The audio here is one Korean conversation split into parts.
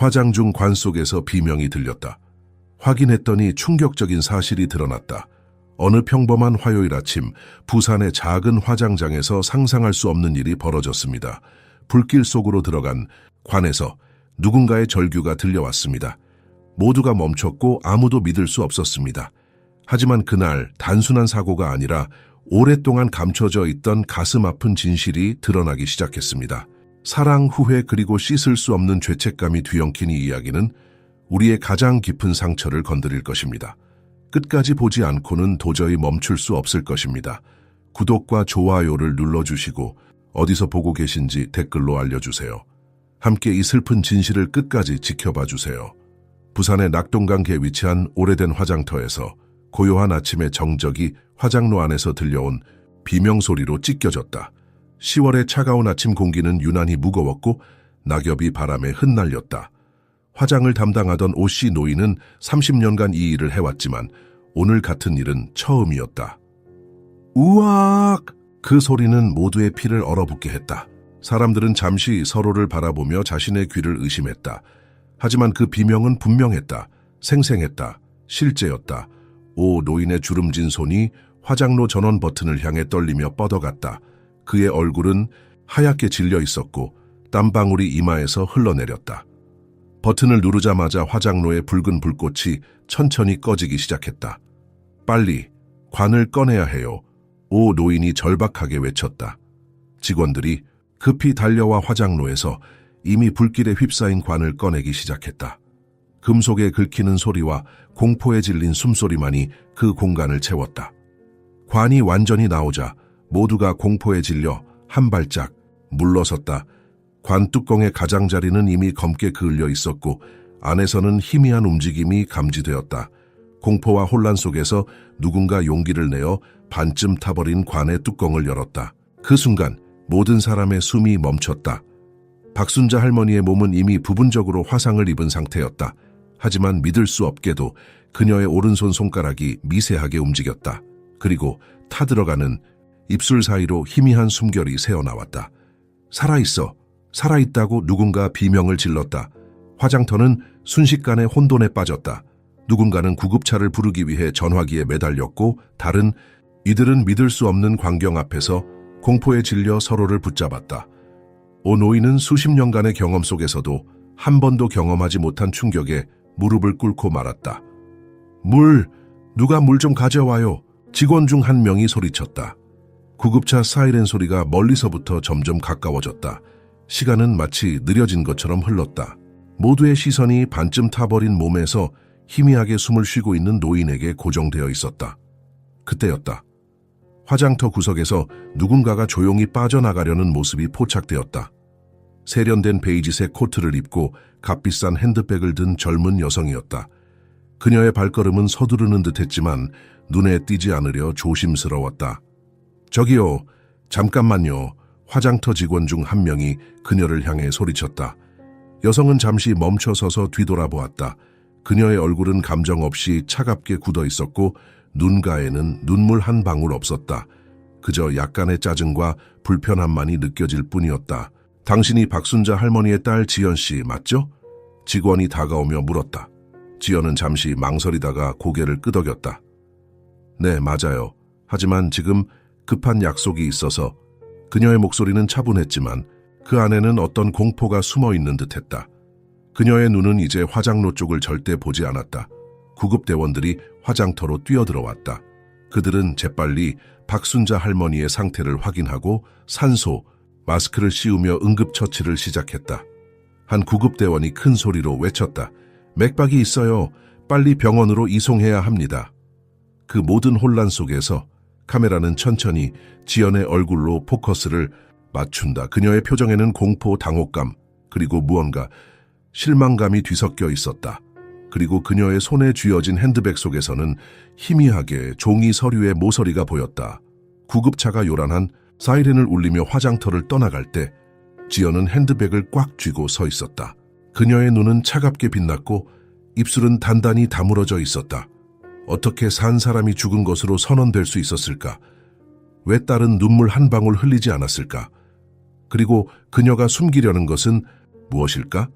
화장 중 관 속에서 비명이 들렸다. 확인했더니 충격적인 사실이 드러났다. 어느 평범한 화요일 아침 부산의 작은 화장장에서 상상할 수 없는 일이 벌어졌습니다. 불길 속으로 들어간 관에서 누군가의 절규가 들려왔습니다. 모두가 멈췄고 아무도 믿을 수 없었습니다. 하지만 그날 단순한 사고가 아니라 오랫동안 감춰져 있던 가슴 아픈 진실이 드러나기 시작했습니다. 사랑, 후회 그리고 씻을 수 없는 죄책감이 뒤엉킨 이 이야기는 우리의 가장 깊은 상처를 건드릴 것입니다. 끝까지 보지 않고는 도저히 멈출 수 없을 것입니다. 구독과 좋아요를 눌러주시고 어디서 보고 계신지 댓글로 알려주세요. 함께 이 슬픈 진실을 끝까지 지켜봐 주세요. 부산의 낙동강계에 위치한 오래된 화장터에서 고요한 아침의 정적이 화장로 안에서 들려온 비명소리로 찢겨졌다. 10월의 차가운 아침 공기는 유난히 무거웠고 낙엽이 바람에 흩날렸다. 화장을 담당하던 오씨 노인은 30년간 이 일을 해왔지만 오늘 같은 일은 처음이었다. 우악! 그 소리는 모두의 피를 얼어붙게 했다. 사람들은 잠시 서로를 바라보며 자신의 귀를 의심했다. 하지만 그 비명은 분명했다. 생생했다. 실제였다. 오 노인의 주름진 손이 화장로 전원 버튼을 향해 떨리며 뻗어갔다. 그의 얼굴은 하얗게 질려 있었고 땀방울이 이마에서 흘러내렸다. 버튼을 누르자마자 화장로의 붉은 불꽃이 천천히 꺼지기 시작했다. 빨리 관을 꺼내야 해요. 오 노인이 절박하게 외쳤다. 직원들이 급히 달려와 화장로에서 이미 불길에 휩싸인 관을 꺼내기 시작했다. 금속에 긁히는 소리와 공포에 질린 숨소리만이 그 공간을 채웠다. 관이 완전히 나오자 모두가 공포에 질려 한 발짝 물러섰다. 관 뚜껑의 가장자리는 이미 검게 그을려 있었고 안에서는 희미한 움직임이 감지되었다. 공포와 혼란 속에서 누군가 용기를 내어 반쯤 타버린 관의 뚜껑을 열었다. 그 순간 모든 사람의 숨이 멈췄다. 박순자 할머니의 몸은 이미 부분적으로 화상을 입은 상태였다. 하지만 믿을 수 없게도 그녀의 오른손 손가락이 미세하게 움직였다. 그리고 타들어가는 입술 사이로 희미한 숨결이 새어나왔다. 살아있어. 살아있다고 누군가 비명을 질렀다. 화장터는 순식간에 혼돈에 빠졌다. 누군가는 구급차를 부르기 위해 전화기에 매달렸고 다른 이들은 믿을 수 없는 광경 앞에서 공포에 질려 서로를 붙잡았다. 오 노인은 수십 년간의 경험 속에서도 한 번도 경험하지 못한 충격에 무릎을 꿇고 말았다. 물! 누가 물 좀 가져와요. 직원 중 한 명이 소리쳤다. 구급차 사이렌 소리가 멀리서부터 점점 가까워졌다. 시간은 마치 느려진 것처럼 흘렀다. 모두의 시선이 반쯤 타버린 몸에서 희미하게 숨을 쉬고 있는 노인에게 고정되어 있었다. 그때였다. 화장터 구석에서 누군가가 조용히 빠져나가려는 모습이 포착되었다. 세련된 베이지색 코트를 입고 값비싼 핸드백을 든 젊은 여성이었다. 그녀의 발걸음은 서두르는 듯했지만 눈에 띄지 않으려 조심스러웠다. 저기요, 잠깐만요. 화장터 직원 중 한 명이 그녀를 향해 소리쳤다. 여성은 잠시 멈춰서서 뒤돌아보았다. 그녀의 얼굴은 감정 없이 차갑게 굳어 있었고 눈가에는 눈물 한 방울 없었다. 그저 약간의 짜증과 불편함만이 느껴질 뿐이었다. 당신이 박순자 할머니의 딸 지연 씨 맞죠? 직원이 다가오며 물었다. 지연은 잠시 망설이다가 고개를 끄덕였다. 네, 맞아요. 하지만 지금 급한 약속이 있어서. 그녀의 목소리는 차분했지만 그 안에는 어떤 공포가 숨어 있는 듯했다. 그녀의 눈은 이제 화장로 쪽을 절대 보지 않았다. 구급대원들이 화장터로 뛰어들어왔다. 그들은 재빨리 박순자 할머니의 상태를 확인하고 산소, 마스크를 씌우며 응급처치를 시작했다. 한 구급대원이 큰 소리로 외쳤다. 맥박이 있어요. 빨리 병원으로 이송해야 합니다. 그 모든 혼란 속에서 카메라는 천천히 지연의 얼굴로 포커스를 맞춘다. 그녀의 표정에는 공포, 당혹감, 그리고 무언가 실망감이 뒤섞여 있었다. 그리고 그녀의 손에 쥐어진 핸드백 속에서는 희미하게 종이 서류의 모서리가 보였다. 구급차가 요란한 사이렌을 울리며 화장터를 떠나갈 때 지연은 핸드백을 꽉 쥐고 서 있었다. 그녀의 눈은 차갑게 빛났고 입술은 단단히 다물어져 있었다. 어떻게 산 사람이 죽은 것으로 선언될 수 있었을까? 왜 딸은 눈물 한 방울 흘리지 않았을까? 그리고 그녀가 숨기려는 것은 무엇일까?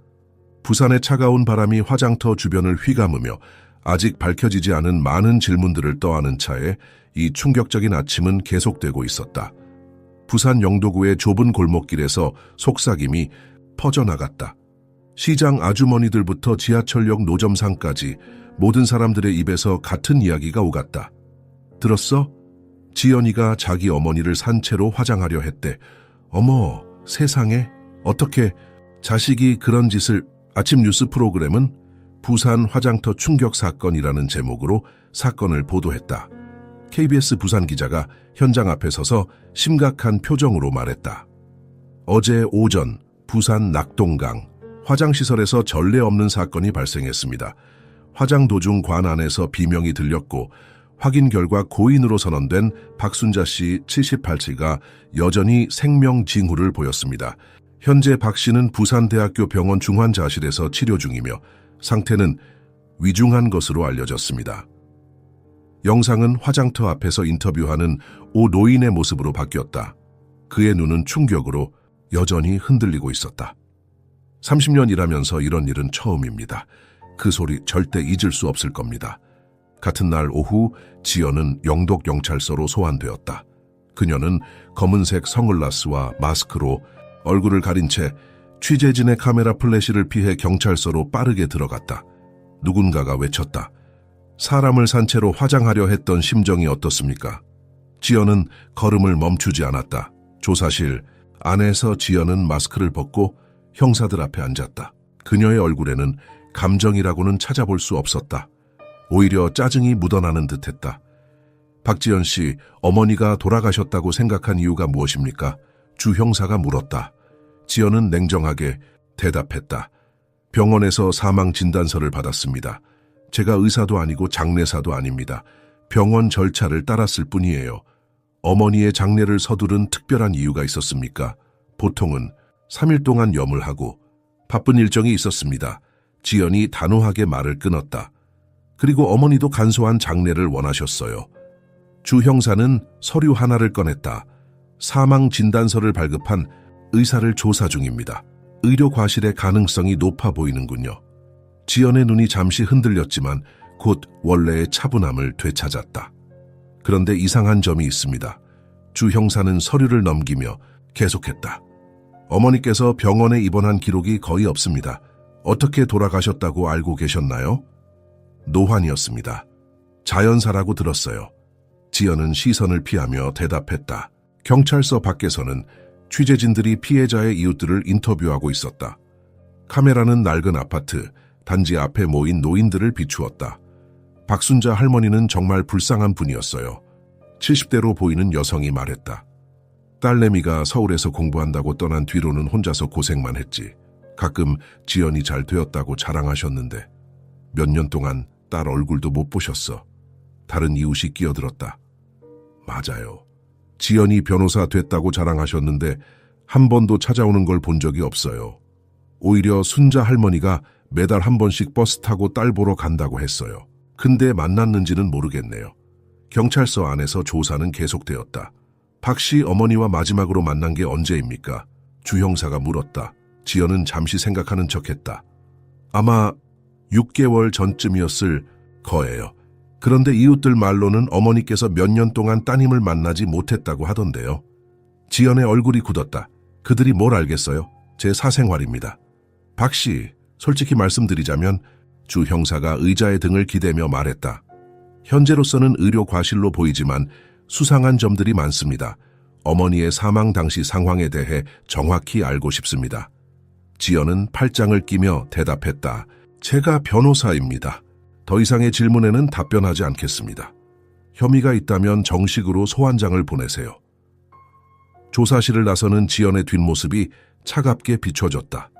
부산의 차가운 바람이 화장터 주변을 휘감으며 아직 밝혀지지 않은 많은 질문들을 떠안은 차에 이 충격적인 아침은 계속되고 있었다. 부산 영도구의 좁은 골목길에서 속삭임이 퍼져나갔다. 시장 아주머니들부터 지하철역 노점상까지 모든 사람들의 입에서 같은 이야기가 오갔다. 들었어? 지연이가 자기 어머니를 산채로 화장하려 했대. 어머, 세상에? 어떻게 자식이 그런 짓을... 아침 뉴스 프로그램은 부산 화장터 충격 사건이라는 제목으로 사건을 보도했다. KBS 부산 기자가 현장 앞에 서서 심각한 표정으로 말했다. 어제 오전 부산 낙동강 화장시설에서 전례 없는 사건이 발생했습니다. 화장 도중 관 안에서 비명이 들렸고 확인 결과 고인으로 선언된 박순자 씨 78세가 여전히 생명 징후를 보였습니다. 현재 박 씨는 부산대학교 병원 중환자실에서 치료 중이며 상태는 위중한 것으로 알려졌습니다. 영상은 화장터 앞에서 인터뷰하는 오 노인의 모습으로 바뀌었다. 그의 눈은 충격으로 여전히 흔들리고 있었다. 30년 일하면서 이런 일은 처음입니다. 그 소리 절대 잊을 수 없을 겁니다. 같은 날 오후 지연은 영덕경찰서로 소환되었다. 그녀는 검은색 선글라스와 마스크로 얼굴을 가린 채 취재진의 카메라 플래시를 피해 경찰서로 빠르게 들어갔다. 누군가가 외쳤다. 사람을 산채로 화장하려 했던 심정이 어떻습니까? 지연은 걸음을 멈추지 않았다. 조사실 안에서 지연은 마스크를 벗고 형사들 앞에 앉았다. 그녀의 얼굴에는 감정이라고는 찾아볼 수 없었다. 오히려 짜증이 묻어나는 듯했다. 박지연 씨, 어머니가 돌아가셨다고 생각한 이유가 무엇입니까? 주 형사가 물었다. 지연은 냉정하게 대답했다. 병원에서 사망 진단서를 받았습니다. 제가 의사도 아니고 장례사도 아닙니다. 병원 절차를 따랐을 뿐이에요. 어머니의 장례를 서두른 특별한 이유가 있었습니까? 보통은 3일 동안 염을 바쁜 일정이 있었습니다. 지연이 단호하게 말을 끊었다. 그리고 어머니도 간소한 장례를 원하셨어요. 주 형사는 서류 하나를 꺼냈다. 사망 진단서를 발급한 의사를 조사 중입니다. 의료 과실의 가능성이 높아 보이는군요. 지연의 눈이 잠시 흔들렸지만 곧 원래의 차분함을 되찾았다. 그런데 이상한 점이 있습니다. 주 형사는 서류를 넘기며 계속했다. 어머니께서 병원에 입원한 기록이 거의 없습니다. 어떻게 돌아가셨다고 알고 계셨나요? 노환이었습니다. 자연사라고 들었어요. 지연은 시선을 피하며 대답했다. 경찰서 밖에서는 취재진들이 피해자의 이웃들을 인터뷰하고 있었다. 카메라는 낡은 아파트, 단지 앞에 모인 노인들을 비추었다. 박순자 할머니는 정말 불쌍한 분이었어요. 70대로 보이는 여성이 말했다. 딸내미가 서울에서 공부한다고 떠난 뒤로는 혼자서 고생만 했지. 가끔 지연이 잘 되었다고 자랑하셨는데 몇 년 동안 딸 얼굴도 못 보셨어. 다른 이웃이 끼어들었다. 맞아요. 지연이 변호사 됐다고 자랑하셨는데 한 번도 찾아오는 걸 본 적이 없어요. 오히려 순자 할머니가 매달 한 번씩 버스 타고 딸 보러 간다고 했어요. 근데 만났는지는 모르겠네요. 경찰서 안에서 조사는 계속되었다. 박 씨 어머니와 마지막으로 만난 게 언제입니까? 주 형사가 물었다. 지연은 잠시 생각하는 척했다. 아마 6개월 전쯤이었을 거예요. 그런데 이웃들 말로는 어머니께서 몇 년 동안 따님을 만나지 못했다고 하던데요. 지연의 얼굴이 굳었다. 그들이 뭘 알겠어요? 제 사생활입니다. 박 씨, 솔직히 말씀드리자면 주 형사가 의자의 등을 기대며 말했다. 현재로서는 의료 과실로 보이지만 수상한 점들이 많습니다. 어머니의 사망 당시 상황에 대해 정확히 알고 싶습니다. 지연은 팔짱을 끼며 대답했다. 제가 변호사입니다. 더 이상의 질문에는 답변하지 않겠습니다. 혐의가 있다면 정식으로 소환장을 보내세요. 조사실을 나서는 지연의 뒷모습이 차갑게 비춰졌다.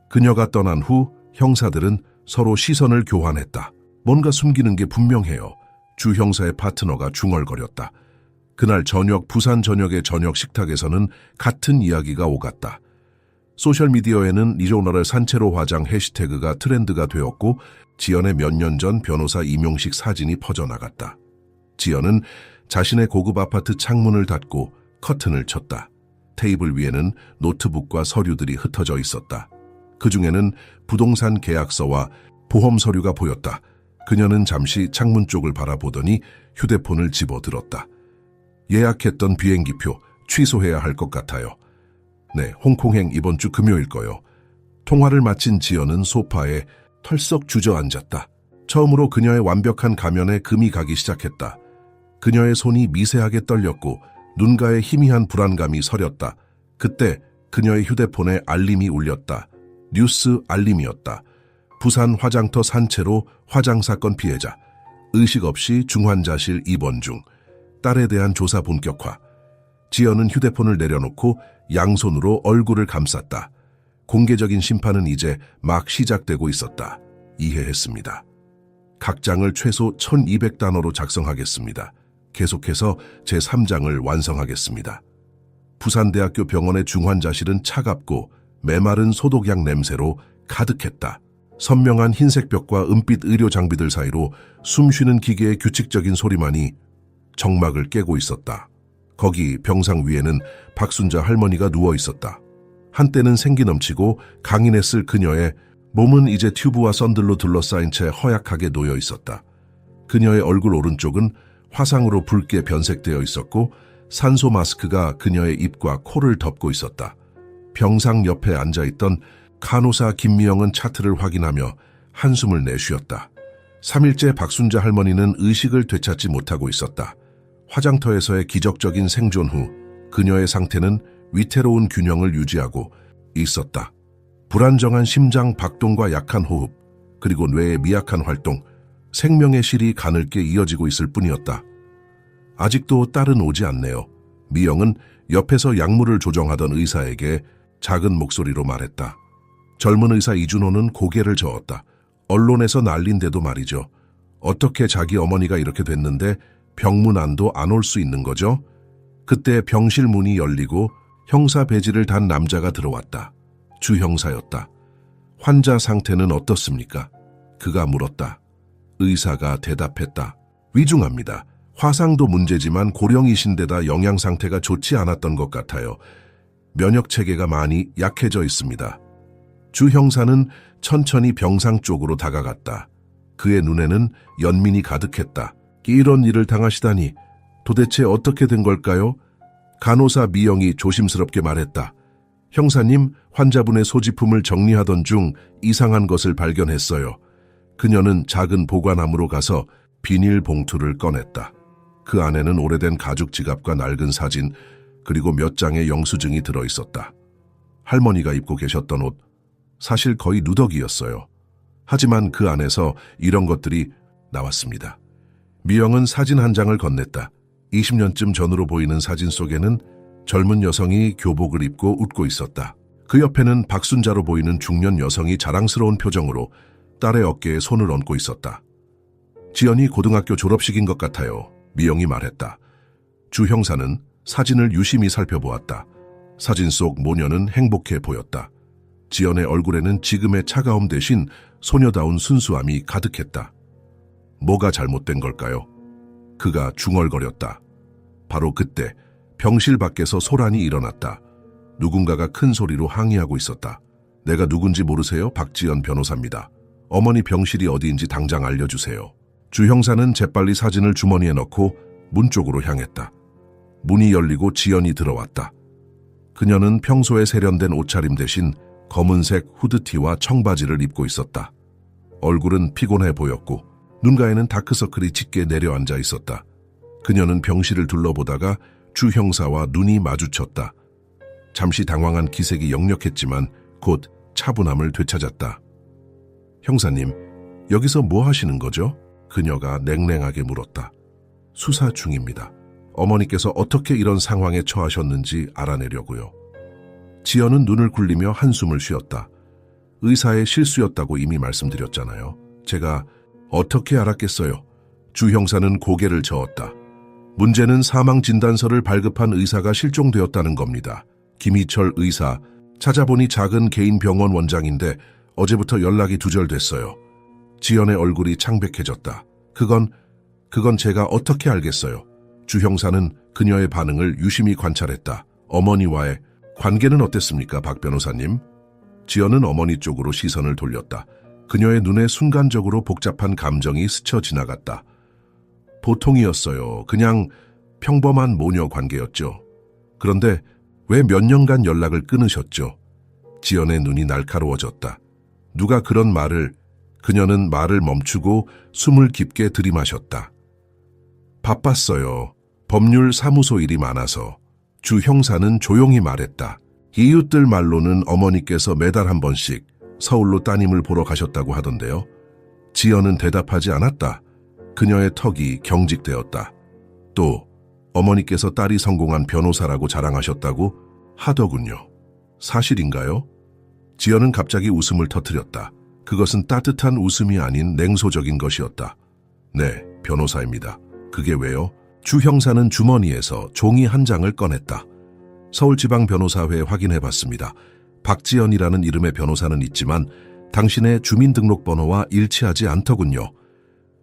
그녀가 떠난 후 형사들은 서로 시선을 교환했다. 뭔가 숨기는 게 분명해요. 주 형사의 파트너가 중얼거렸다. 그날 저녁 부산 전역의 저녁 식탁에서는 같은 이야기가 오갔다. 소셜미디어에는 리조너럴 산채로 화장 해시태그가 트렌드가 되었고 지연의 몇 년 전 변호사 임용식 사진이 퍼져나갔다. 지연은 자신의 고급 아파트 창문을 닫고 커튼을 쳤다. 테이블 위에는 노트북과 서류들이 흩어져 있었다. 그중에는 부동산 계약서와 보험 서류가 보였다. 그녀는 잠시 창문 쪽을 바라보더니 휴대폰을 집어들었다. 예약했던 비행기표 취소해야 할 것 같아요. 네, 홍콩행 이번 주 금요일 거요. 통화를 마친 지연은 소파에 털썩 주저앉았다. 처음으로 그녀의 완벽한 가면에 금이 가기 시작했다. 그녀의 손이 미세하게 떨렸고 눈가에 희미한 불안감이 서렸다. 그때 그녀의 휴대폰에 알림이 울렸다. 뉴스 알림이었다. 부산 화장터 산채로 화장사건 피해자. 의식 없이 중환자실 입원 중. 딸에 대한 조사 본격화. 지연은 휴대폰을 내려놓고 양손으로 얼굴을 감쌌다. 공개적인 심판은 이제 막 시작되고 있었다. 이해했습니다. 각 장을 최소 1200단어로 작성하겠습니다. 계속해서 제3장을 완성하겠습니다. 부산대학교 병원의 중환자실은 차갑고 메마른 소독약 냄새로 가득했다. 선명한 흰색 벽과 은빛 의료 장비들 사이로 숨쉬는 기계의 규칙적인 소리만이 정막을 깨고 있었다. 거기 병상 위에는 박순자 할머니가 누워 있었다. 한때는 생기 넘치고 강인했을 그녀의 몸은 이제 튜브와 썬들로 둘러싸인 채 허약하게 놓여 있었다. 그녀의 얼굴 오른쪽은 화상으로 붉게 변색되어 있었고 산소 마스크가 그녀의 입과 코를 덮고 있었다. 병상 옆에 앉아있던 간호사 김미영은 차트를 확인하며 한숨을 내쉬었다. 3일째 박순자 할머니는 의식을 되찾지 못하고 있었다. 화장터에서의 기적적인 생존 후 그녀의 상태는 위태로운 균형을 유지하고 있었다. 불안정한 심장 박동과 약한 호흡, 그리고 뇌의 미약한 활동, 생명의 실이 가늘게 이어지고 있을 뿐이었다. 아직도 딸은 오지 않네요. 미영은 옆에서 약물을 조정하던 의사에게 작은 목소리로 말했다. 젊은 의사 이준호는 고개를 저었다. 언론에서 난린데도 말이죠. 어떻게 자기 어머니가 이렇게 됐는데 병문안도 안 올 수 있는 거죠? 그때 병실 문이 열리고 형사 배지를 단 남자가 들어왔다. 주 형사였다. 환자 상태는 어떻습니까? 그가 물었다. 의사가 대답했다. 위중합니다. 화상도 문제지만 고령이신데다 영양 상태가 좋지 않았던 것 같아요. 면역 체계가 많이 약해져 있습니다. 주 형사는 천천히 병상 쪽으로 다가갔다. 그의 눈에는 연민이 가득했다. 이런 일을 당하시다니 도대체 어떻게 된 걸까요? 간호사 미영이 조심스럽게 말했다. 형사님, 환자분의 소지품을 정리하던 중 이상한 것을 발견했어요. 그녀는 작은 보관함으로 가서 비닐 봉투를 꺼냈다. 그 안에는 오래된 가죽 지갑과 낡은 사진, 그리고 몇 장의 영수증이 들어있었다. 할머니가 입고 계셨던 옷, 사실 거의 누더기였어요. 하지만 그 안에서 이런 것들이 나왔습니다. 미영은 사진 한 장을 건넸다. 20년쯤 전으로 보이는 사진 속에는 젊은 여성이 교복을 입고 웃고 있었다. 그 옆에는 박순자로 보이는 중년 여성이 자랑스러운 표정으로 딸의 어깨에 손을 얹고 있었다. 지연이 고등학교 졸업식인 것 같아요. 미영이 말했다. 주 형사는 사진을 유심히 살펴보았다. 사진 속 모녀는 행복해 보였다. 지연의 얼굴에는 지금의 차가움 대신 소녀다운 순수함이 가득했다. 뭐가 잘못된 걸까요? 그가 중얼거렸다. 바로 그때 병실 밖에서 소란이 일어났다. 누군가가 큰 소리로 항의하고 있었다. 내가 누군지 모르세요? 박지연 변호사입니다. 어머니 병실이 어디인지 당장 알려주세요. 주 형사는 재빨리 사진을 주머니에 넣고 문 쪽으로 향했다. 문이 열리고 지연이 들어왔다. 그녀는 평소에 세련된 옷차림 대신 검은색 후드티와 청바지를 입고 있었다. 얼굴은 피곤해 보였고 눈가에는 다크서클이 짙게 내려앉아 있었다. 그녀는 병실을 둘러보다가 주 형사와 눈이 마주쳤다. 잠시 당황한 기색이 역력했지만 곧 차분함을 되찾았다. 형사님, 여기서 뭐 하시는 거죠? 그녀가 냉랭하게 물었다. 수사 중입니다. 어머니께서 어떻게 이런 상황에 처하셨는지 알아내려고요. 지연은 눈을 굴리며 한숨을 쉬었다. 의사의 실수였다고 이미 말씀드렸잖아요. 제가 어떻게 알았겠어요? 주 형사는 고개를 저었다. 문제는 사망진단서를 발급한 의사가 실종되었다는 겁니다. 김희철 의사, 찾아보니 작은 개인 병원 원장인데 어제부터 연락이 두절됐어요. 지연의 얼굴이 창백해졌다. 그건 제가 어떻게 알겠어요? 주 형사는 그녀의 반응을 유심히 관찰했다. 어머니와의 관계는 어땠습니까, 박 변호사님? 지연은 어머니 쪽으로 시선을 돌렸다. 그녀의 눈에 순간적으로 복잡한 감정이 스쳐 지나갔다. 보통이었어요. 그냥 평범한 모녀 관계였죠. 그런데 왜 몇 년간 연락을 끊으셨죠? 지연의 눈이 날카로워졌다. 누가 그런 말을... 그녀는 말을 멈추고 숨을 깊게 들이마셨다. 바빴어요. 법률 사무소 일이 많아서. 주 형사는 조용히 말했다. 이웃들 말로는 어머니께서 매달 한 번씩 서울로 따님을 보러 가셨다고 하던데요. 지연은 대답하지 않았다. 그녀의 턱이 경직되었다. 또 어머니께서 딸이 성공한 변호사라고 자랑하셨다고 하더군요. 사실인가요? 지연은 갑자기 웃음을 터뜨렸다. 그것은 따뜻한 웃음이 아닌 냉소적인 것이었다. 네, 변호사입니다. 그게 왜요? 주 형사는 주머니에서 종이 한 장을 꺼냈다. 서울지방변호사회에 확인해봤습니다. 박지연이라는 이름의 변호사는 있지만 당신의 주민등록번호와 일치하지 않더군요.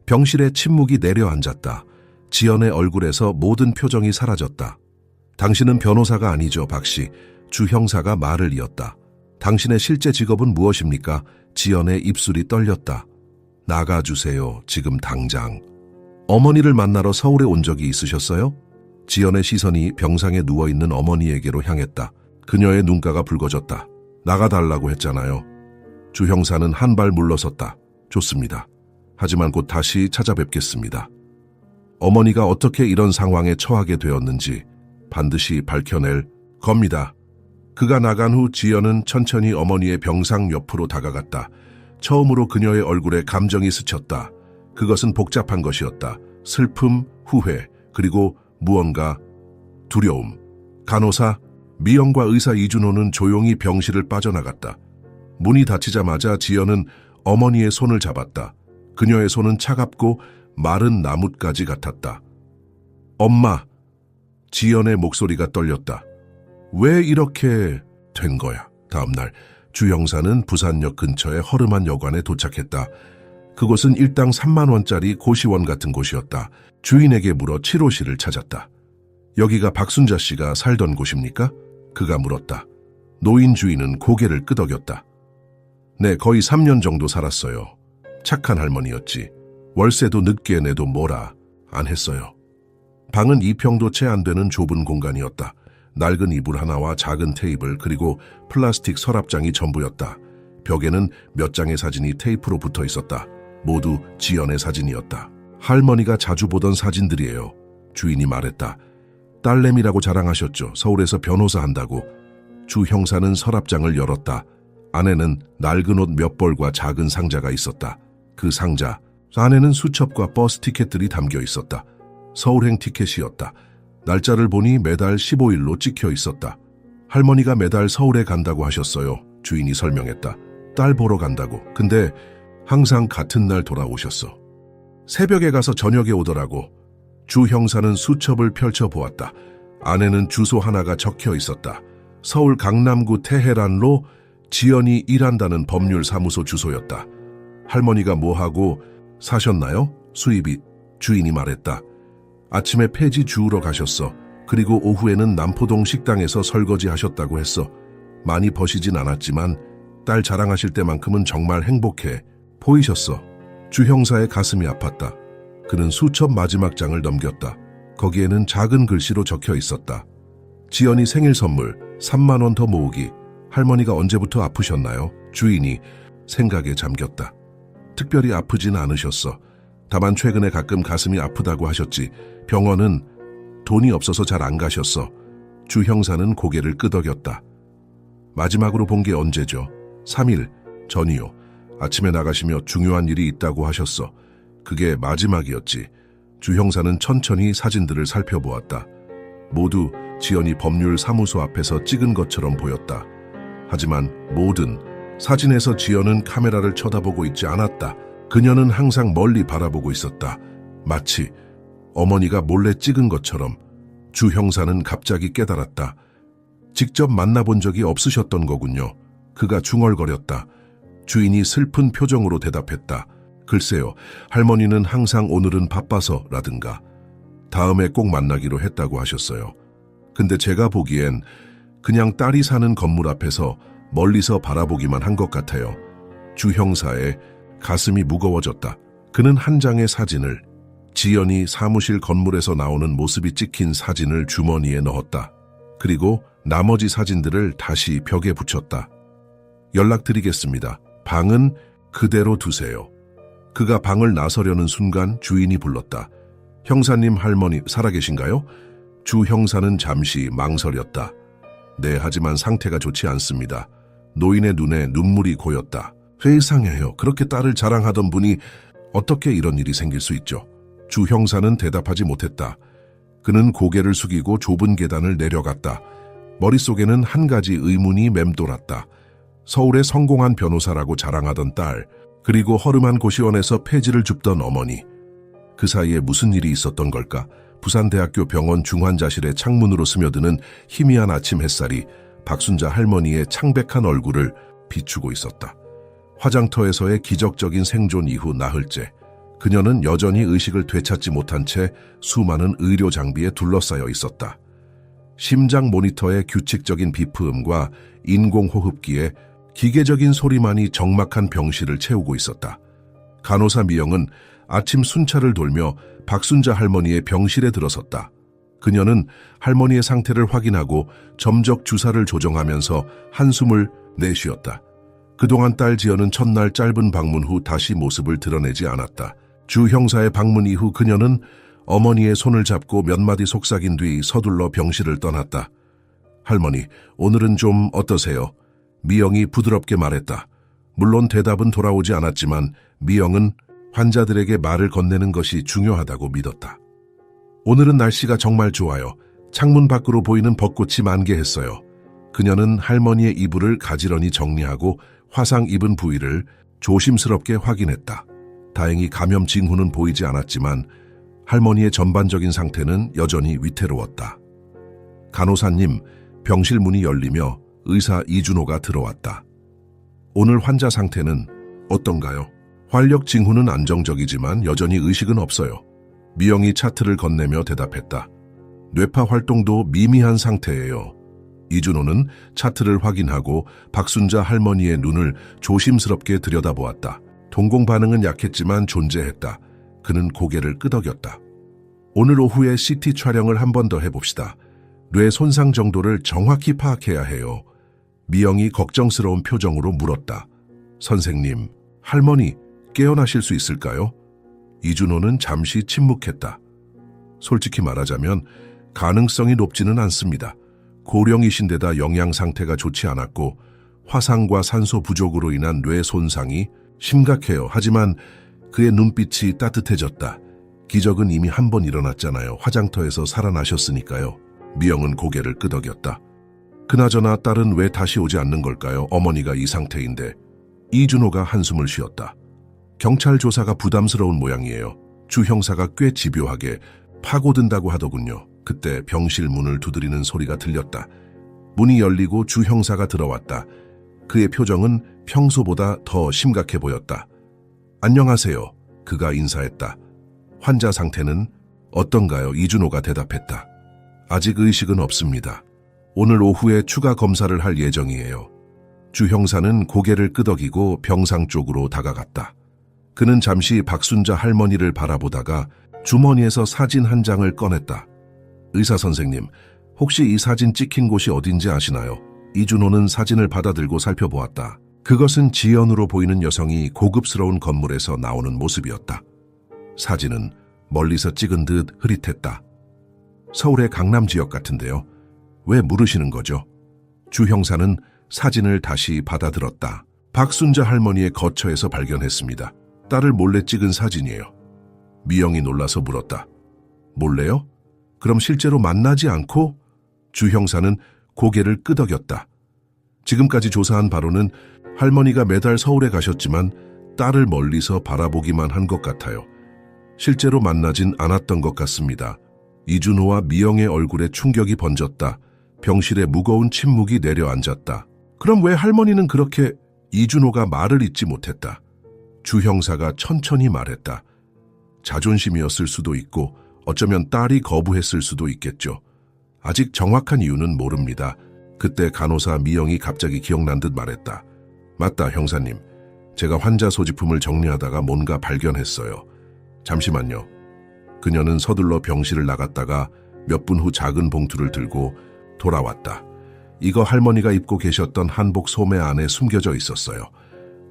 병실에 침묵이 내려앉았다. 지연의 얼굴에서 모든 표정이 사라졌다. 당신은 변호사가 아니죠, 박씨. 주 형사가 말을 이었다. 당신의 실제 직업은 무엇입니까? 지연의 입술이 떨렸다. 나가주세요, 지금 당장. 어머니를 만나러 서울에 온 적이 있으셨어요? 지연의 시선이 병상에 누워있는 어머니에게로 향했다. 그녀의 눈가가 붉어졌다. 나가달라고 했잖아요. 주 형사는 한 발 물러섰다. 좋습니다. 하지만 곧 다시 찾아뵙겠습니다. 어머니가 어떻게 이런 상황에 처하게 되었는지 반드시 밝혀낼 겁니다. 그가 나간 후 지연은 천천히 어머니의 병상 옆으로 다가갔다. 처음으로 그녀의 얼굴에 감정이 스쳤다. 그것은 복잡한 것이었다. 슬픔, 후회, 그리고 무언가 두려움. 간호사, 미영과 의사 이준호는 조용히 병실을 빠져나갔다. 문이 닫히자마자 지연은 어머니의 손을 잡았다. 그녀의 손은 차갑고 마른 나뭇가지 같았다. 엄마! 지연의 목소리가 떨렸다. 왜 이렇게 된 거야? 다음 날 주 형사는 부산역 근처의 허름한 여관에 도착했다. 그곳은 일당 3만 원짜리 고시원 같은 곳이었다. 주인에게 물어 치료실을 찾았다. 여기가 박순자 씨가 살던 곳입니까? 그가 물었다. 노인 주인은 고개를 끄덕였다. 네, 거의 3년 정도 살았어요. 착한 할머니였지. 월세도 늦게 내도 뭐라 안 했어요. 방은 2평도 채 안 되는 좁은 공간이었다. 낡은 이불 하나와 작은 테이블 그리고 플라스틱 서랍장이 전부였다. 벽에는 몇 장의 사진이 테이프로 붙어 있었다. 모두 지연의 사진이었다. 할머니가 자주 보던 사진들이에요. 주인이 말했다. 딸내미라고 자랑하셨죠. 서울에서 변호사 한다고. 주 형사는 서랍장을 열었다. 안에는 낡은 옷 몇 벌과 작은 상자가 있었다. 그 상자 안에는 수첩과 버스 티켓들이 담겨 있었다. 서울행 티켓이었다. 날짜를 보니 매달 15일로 찍혀 있었다. 할머니가 매달 서울에 간다고 하셨어요. 주인이 설명했다. 딸 보러 간다고. 근데 항상 같은 날 돌아오셨어. 새벽에 가서 저녁에 오더라고. 주 형사는 수첩을 펼쳐보았다. 안에는 주소 하나가 적혀 있었다. 서울 강남구 테헤란로 지연이 일한다는 법률사무소 주소였다. 할머니가 뭐하고 사셨나요? 수입이. 주인이 말했다. 아침에 폐지 주우러 가셨어. 그리고 오후에는 남포동 식당에서 설거지 하셨다고 했어. 많이 버시진 않았지만 딸 자랑하실 때만큼은 정말 행복해 보이셨어. 주 형사의 가슴이 아팠다. 그는 수첩 마지막 장을 넘겼다. 거기에는 작은 글씨로 적혀 있었다. 지연이 생일 선물 3만 원 더 모으기. 할머니가 언제부터 아프셨나요? 주인이 생각에 잠겼다. 특별히 아프진 않으셨어. 다만 최근에 가끔 가슴이 아프다고 하셨지. 병원은 돈이 없어서 잘 안 가셨어. 주 형사는 고개를 끄덕였다. 마지막으로 본 게 언제죠? 3일 전이요. 아침에 나가시며 중요한 일이 있다고 하셨어. 그게 마지막이었지. 주 형사는 천천히 사진들을 살펴보았다. 모두 지연이 법률 사무소 앞에서 찍은 것처럼 보였다. 하지만 모든 사진에서 지연은 카메라를 쳐다보고 있지 않았다. 그녀는 항상 멀리 바라보고 있었다. 마치 어머니가 몰래 찍은 것처럼. 주 형사는 갑자기 깨달았다. 직접 만나본 적이 없으셨던 거군요. 그가 중얼거렸다. 주인이 슬픈 표정으로 대답했다. 글쎄요, 할머니는 항상 오늘은 바빠서 라든가 다음에 꼭 만나기로 했다고 하셨어요. 근데 제가 보기엔 그냥 딸이 사는 건물 앞에서 멀리서 바라보기만 한 것 같아요. 주 형사의 가슴이 무거워졌다. 그는 한 장의 사진을, 지연이 사무실 건물에서 나오는 모습이 찍힌 사진을 주머니에 넣었다. 그리고 나머지 사진들을 다시 벽에 붙였다. 연락드리겠습니다. 방은 그대로 두세요. 그가 방을 나서려는 순간 주인이 불렀다. 형사님, 할머니 살아계신가요? 주 형사는 잠시 망설였다. 네, 하지만 상태가 좋지 않습니다. 노인의 눈에 눈물이 고였다. 회상해요. 그렇게 딸을 자랑하던 분이 어떻게 이런 일이 생길 수 있죠? 주 형사는 대답하지 못했다. 그는 고개를 숙이고 좁은 계단을 내려갔다. 머릿속에는 한 가지 의문이 맴돌았다. 서울의 성공한 변호사라고 자랑하던 딸, 그리고 허름한 고시원에서 폐지를 줍던 어머니. 그 사이에 무슨 일이 있었던 걸까? 부산대학교 병원 중환자실의 창문으로 스며드는 희미한 아침 햇살이 박순자 할머니의 창백한 얼굴을 비추고 있었다. 화장터에서의 기적적인 생존 이후 나흘째, 그녀는 여전히 의식을 되찾지 못한 채 수많은 의료 장비에 둘러싸여 있었다. 심장 모니터의 규칙적인 비프음과 인공호흡기에 기계적인 소리만이 적막한 병실을 채우고 있었다. 간호사 미영은 아침 순찰을 돌며 박순자 할머니의 병실에 들어섰다. 그녀는 할머니의 상태를 확인하고 점적 주사를 조정하면서 한숨을 내쉬었다. 그동안 딸 지연은 첫날 짧은 방문 후 다시 모습을 드러내지 않았다. 주 형사의 방문 이후 그녀는 어머니의 손을 잡고 몇 마디 속삭인 뒤 서둘러 병실을 떠났다. 할머니, 오늘은 좀 어떠세요? 미영이 부드럽게 말했다. 물론 대답은 돌아오지 않았지만 미영은 환자들에게 말을 건네는 것이 중요하다고 믿었다. 오늘은 날씨가 정말 좋아요. 창문 밖으로 보이는 벚꽃이 만개했어요. 그녀는 할머니의 이불을 가지런히 정리하고 화상 입은 부위를 조심스럽게 확인했다. 다행히 감염 징후는 보이지 않았지만 할머니의 전반적인 상태는 여전히 위태로웠다. 간호사님, 병실 문이 열리며 의사 이준호가 들어왔다. 오늘 환자 상태는 어떤가요? 활력 징후는 안정적이지만 여전히 의식은 없어요. 미영이 차트를 건네며 대답했다. 뇌파 활동도 미미한 상태예요. 이준호는 차트를 확인하고 박순자 할머니의 눈을 조심스럽게 들여다보았다. 동공 반응은 약했지만 존재했다. 그는 고개를 끄덕였다. 오늘 오후에 CT 촬영을 한 번 더 해봅시다. 뇌 손상 정도를 정확히 파악해야 해요. 미영이 걱정스러운 표정으로 물었다. 선생님, 할머니 깨어나실 수 있을까요? 이준호는 잠시 침묵했다. 솔직히 말하자면 가능성이 높지는 않습니다. 고령이신데다 영양 상태가 좋지 않았고 화상과 산소 부족으로 인한 뇌 손상이 심각해요. 하지만 그의 눈빛이 따뜻해졌다. 기적은 이미 한 번 일어났잖아요. 화장터에서 살아나셨으니까요. 미영은 고개를 끄덕였다. 그나저나 딸은 왜 다시 오지 않는 걸까요? 어머니가 이 상태인데. 이준호가 한숨을 쉬었다. 경찰 조사가 부담스러운 모양이에요. 주 형사가 꽤 집요하게 파고든다고 하더군요. 그때 병실 문을 두드리는 소리가 들렸다. 문이 열리고 주 형사가 들어왔다. 그의 표정은 평소보다 더 심각해 보였다. 안녕하세요. 그가 인사했다. 환자 상태는 어떤가요? 이준호가 대답했다. 아직 의식은 없습니다. 오늘 오후에 추가 검사를 할 예정이에요. 주 형사는 고개를 끄덕이고 병상 쪽으로 다가갔다. 그는 잠시 박순자 할머니를 바라보다가 주머니에서 사진 한 장을 꺼냈다. 의사 선생님, 혹시 이 사진 찍힌 곳이 어딘지 아시나요? 이준호는 사진을 받아들고 살펴보았다. 그것은 지연으로 보이는 여성이 고급스러운 건물에서 나오는 모습이었다. 사진은 멀리서 찍은 듯 흐릿했다. 서울의 강남 지역 같은데요. 왜 물으시는 거죠? 주 형사는 사진을 다시 받아들었다. 박순자 할머니의 거처에서 발견했습니다. 딸을 몰래 찍은 사진이에요. 미영이 놀라서 물었다. 몰래요? 그럼 실제로 만나지 않고? 주 형사는 고개를 끄덕였다. 지금까지 조사한 바로는 할머니가 매달 서울에 가셨지만 딸을 멀리서 바라보기만 한 것 같아요. 실제로 만나진 않았던 것 같습니다. 이준호와 미영의 얼굴에 충격이 번졌다. 병실에 무거운 침묵이 내려앉았다. 그럼 왜 할머니는 그렇게... 이준호가 말을 잇지 못했다. 주 형사가 천천히 말했다. 자존심이었을 수도 있고 어쩌면 딸이 거부했을 수도 있겠죠. 아직 정확한 이유는 모릅니다. 그때 간호사 미영이 갑자기 기억난 듯 말했다. 맞다, 형사님. 제가 환자 소지품을 정리하다가 뭔가 발견했어요. 잠시만요. 그녀는 서둘러 병실을 나갔다가 몇 분 후 작은 봉투를 들고 돌아왔다. 이거 할머니가 입고 계셨던 한복 소매 안에 숨겨져 있었어요.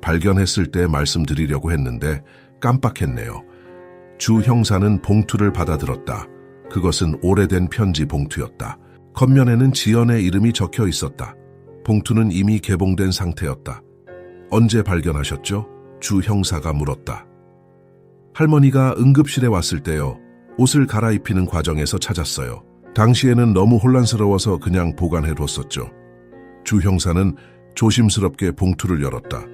발견했을 때 말씀드리려고 했는데 깜빡했네요. 주 형사는 봉투를 받아들었다. 그것은 오래된 편지 봉투였다. 겉면에는 지연의 이름이 적혀 있었다. 봉투는 이미 개봉된 상태였다. 언제 발견하셨죠? 주 형사가 물었다. 할머니가 응급실에 왔을 때요. 옷을 갈아입히는 과정에서 찾았어요. 당시에는 너무 혼란스러워서 그냥 보관해뒀었죠. 주 형사는 조심스럽게 봉투를 열었다.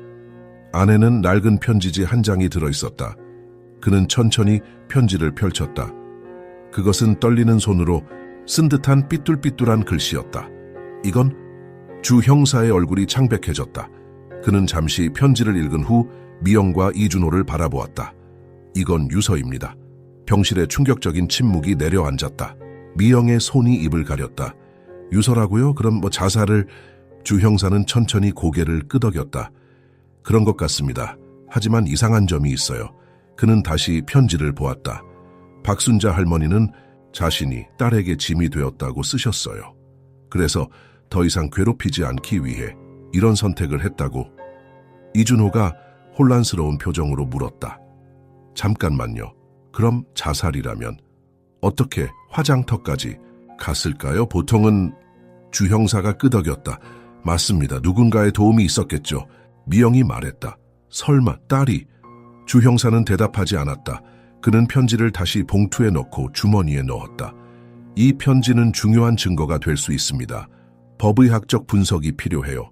안에는 낡은 편지지 한 장이 들어있었다. 그는 천천히 편지를 펼쳤다. 그것은 떨리는 손으로 쓴 듯한 삐뚤삐뚤한 글씨였다. 이건 주 형사의 얼굴이 창백해졌다. 그는 잠시 편지를 읽은 후 미영과 이준호를 바라보았다. 이건 유서입니다. 병실에 충격적인 침묵이 내려앉았다. 미영의 손이 입을 가렸다. 유서라고요? 그럼 자살을... 주 형사는 천천히 고개를 끄덕였다. 그런 것 같습니다. 하지만 이상한 점이 있어요. 그는 다시 편지를 보았다. 박순자 할머니는 자신이 딸에게 짐이 되었다고 쓰셨어요. 그래서 더 이상 괴롭히지 않기 위해 이런 선택을 했다고. 이준호가 혼란스러운 표정으로 물었다. 잠깐만요. 그럼 자살이라면 어떻게 화장터까지 갔을까요? 보통은... 주 형사가 끄덕였다. 맞습니다. 누군가의 도움이 있었겠죠. 미영이 말했다. 설마 딸이... 주 형사는 대답하지 않았다. 그는 편지를 다시 봉투에 넣고 주머니에 넣었다. 이 편지는 중요한 증거가 될 수 있습니다. 법의학적 분석이 필요해요.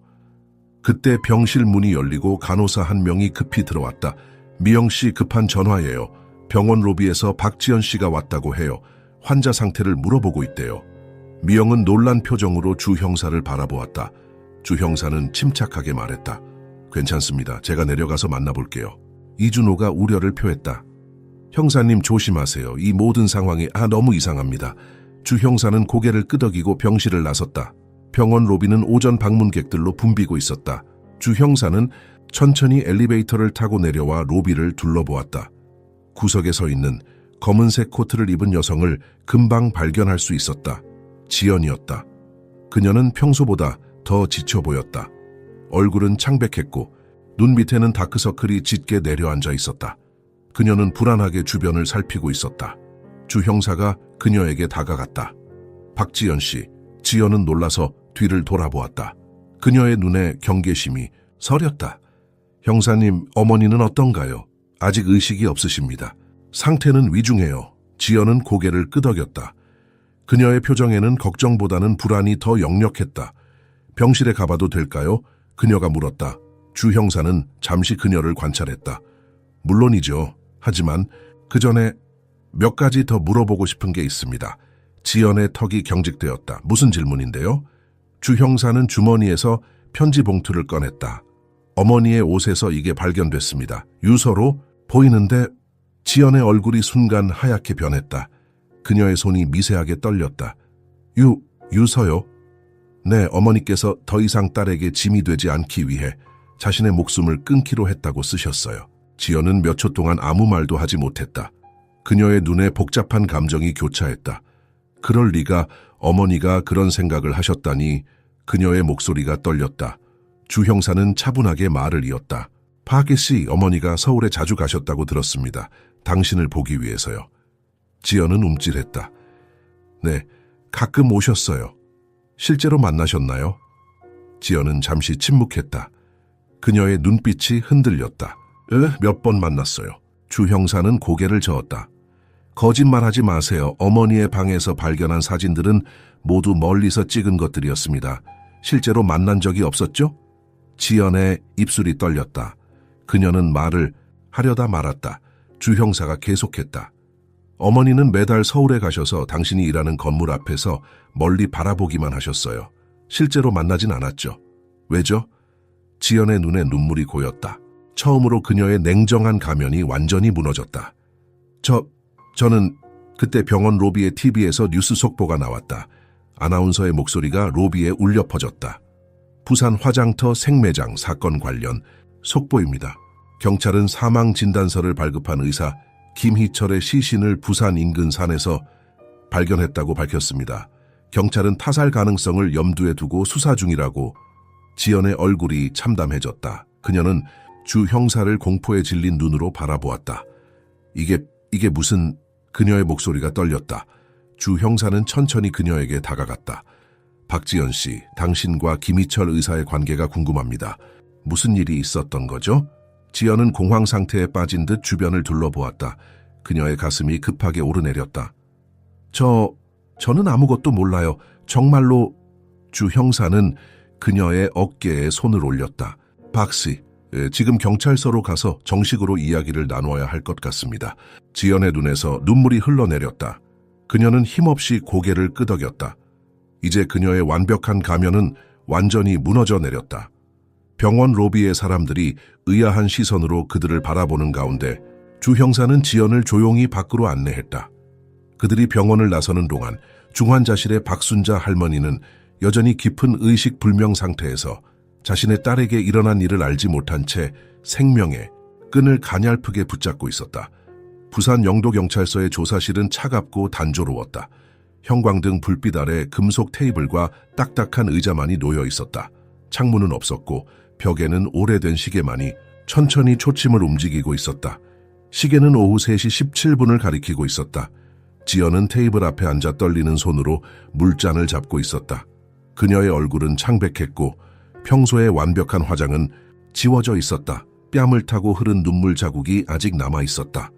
그때 병실 문이 열리고 간호사 한 명이 급히 들어왔다. 미영 씨, 급한 전화예요. 병원 로비에서 박지연 씨가 왔다고 해요. 환자 상태를 물어보고 있대요. 미영은 놀란 표정으로 주 형사를 바라보았다. 주 형사는 침착하게 말했다. 괜찮습니다. 제가 내려가서 만나볼게요. 이준호가 우려를 표했다. 형사님 조심하세요. 이 모든 상황이 너무 이상합니다. 주 형사는 고개를 끄덕이고 병실을 나섰다. 병원 로비는 오전 방문객들로 붐비고 있었다. 주 형사는 천천히 엘리베이터를 타고 내려와 로비를 둘러보았다. 구석에 서 있는 검은색 코트를 입은 여성을 금방 발견할 수 있었다. 지연이었다. 그녀는 평소보다 더 지쳐 보였다. 얼굴은 창백했고 눈 밑에는 다크서클이 짙게 내려앉아 있었다. 그녀는 불안하게 주변을 살피고 있었다. 주 형사가 그녀에게 다가갔다. 박지연 씨. 지연은 놀라서 뒤를 돌아보았다. 그녀의 눈에 경계심이 서렸다. 형사님, 어머니는 어떤가요? 아직 의식이 없으십니다. 상태는 위중해요. 지연은 고개를 끄덕였다. 그녀의 표정에는 걱정보다는 불안이 더 역력했다. 병실에 가봐도 될까요? 그녀가 물었다. 주 형사는 잠시 그녀를 관찰했다. 물론이죠. 하지만 그 전에 몇 가지 더 물어보고 싶은 게 있습니다. 지연의 턱이 경직되었다. 무슨 질문인데요? 주 형사는 주머니에서 편지 봉투를 꺼냈다. 어머니의 옷에서 이게 발견됐습니다. 유서로 보이는데 지연의 얼굴이 순간 하얗게 변했다. 그녀의 손이 미세하게 떨렸다. 유서요? 네, 어머니께서 더 이상 딸에게 짐이 되지 않기 위해 자신의 목숨을 끊기로 했다고 쓰셨어요. 지연은 몇 초 동안 아무 말도 하지 못했다. 그녀의 눈에 복잡한 감정이 교차했다. 그럴 리가, 어머니가 그런 생각을 하셨다니. 그녀의 목소리가 떨렸다. 주 형사는 차분하게 말을 이었다. 파게 씨, 어머니가 서울에 자주 가셨다고 들었습니다. 당신을 보기 위해서요. 지연은 움찔했다. 네, 가끔 오셨어요. 실제로 만나셨나요? 지연은 잠시 침묵했다. 그녀의 눈빛이 흔들렸다. 몇 번 만났어요. 주 형사는 고개를 저었다. 거짓말하지 마세요. 어머니의 방에서 발견한 사진들은 모두 멀리서 찍은 것들이었습니다. 실제로 만난 적이 없었죠? 지연의 입술이 떨렸다. 그녀는 말을 하려다 말았다. 주 형사가 계속했다. 어머니는 매달 서울에 가셔서 당신이 일하는 건물 앞에서 멀리 바라보기만 하셨어요. 실제로 만나진 않았죠. 왜죠? 지연의 눈에 눈물이 고였다. 처음으로 그녀의 냉정한 가면이 완전히 무너졌다. 저는 그때 병원 로비의 TV에서 뉴스 속보가 나왔다. 아나운서의 목소리가 로비에 울려 퍼졌다. 부산 화장터 생매장 사건 관련 속보입니다. 경찰은 사망 진단서를 발급한 의사 김희철의 시신을 부산 인근 산에서 발견했다고 밝혔습니다. 경찰은 타살 가능성을 염두에 두고 수사 중이라고. 지연의 얼굴이 참담해졌다. 그녀는 주 형사를 공포에 질린 눈으로 바라보았다. 이게 무슨... 그녀의 목소리가 떨렸다. 주 형사는 천천히 그녀에게 다가갔다. 박지연 씨, 당신과 김희철 의사의 관계가 궁금합니다. 무슨 일이 있었던 거죠? 지연은 공황 상태에 빠진 듯 주변을 둘러보았다. 그녀의 가슴이 급하게 오르내렸다. 저는 아무것도 몰라요. 정말로... 주 형사는 그녀의 어깨에 손을 올렸다. 박씨, 지금 경찰서로 가서 정식으로 이야기를 나눠야 할 것 같습니다. 지연의 눈에서 눈물이 흘러내렸다. 그녀는 힘없이 고개를 끄덕였다. 이제 그녀의 완벽한 가면은 완전히 무너져 내렸다. 병원 로비의 사람들이 의아한 시선으로 그들을 바라보는 가운데 주 형사는 지연을 조용히 밖으로 안내했다. 그들이 병원을 나서는 동안 중환자실의 박순자 할머니는 여전히 깊은 의식 불명 상태에서 자신의 딸에게 일어난 일을 알지 못한 채 생명의 끈을 가냘프게 붙잡고 있었다. 부산 영도경찰서의 조사실은 차갑고 단조로웠다. 형광등 불빛 아래 금속 테이블과 딱딱한 의자만이 놓여 있었다. 창문은 없었고 벽에는 오래된 시계만이 천천히 초침을 움직이고 있었다. 시계는 오후 3시 17분을 가리키고 있었다. 지연은 테이블 앞에 앉아 떨리는 손으로 물잔을 잡고 있었다. 그녀의 얼굴은 창백했고 평소의 완벽한 화장은 지워져 있었다. 뺨을 타고 흐른 눈물 자국이 아직 남아 있었다.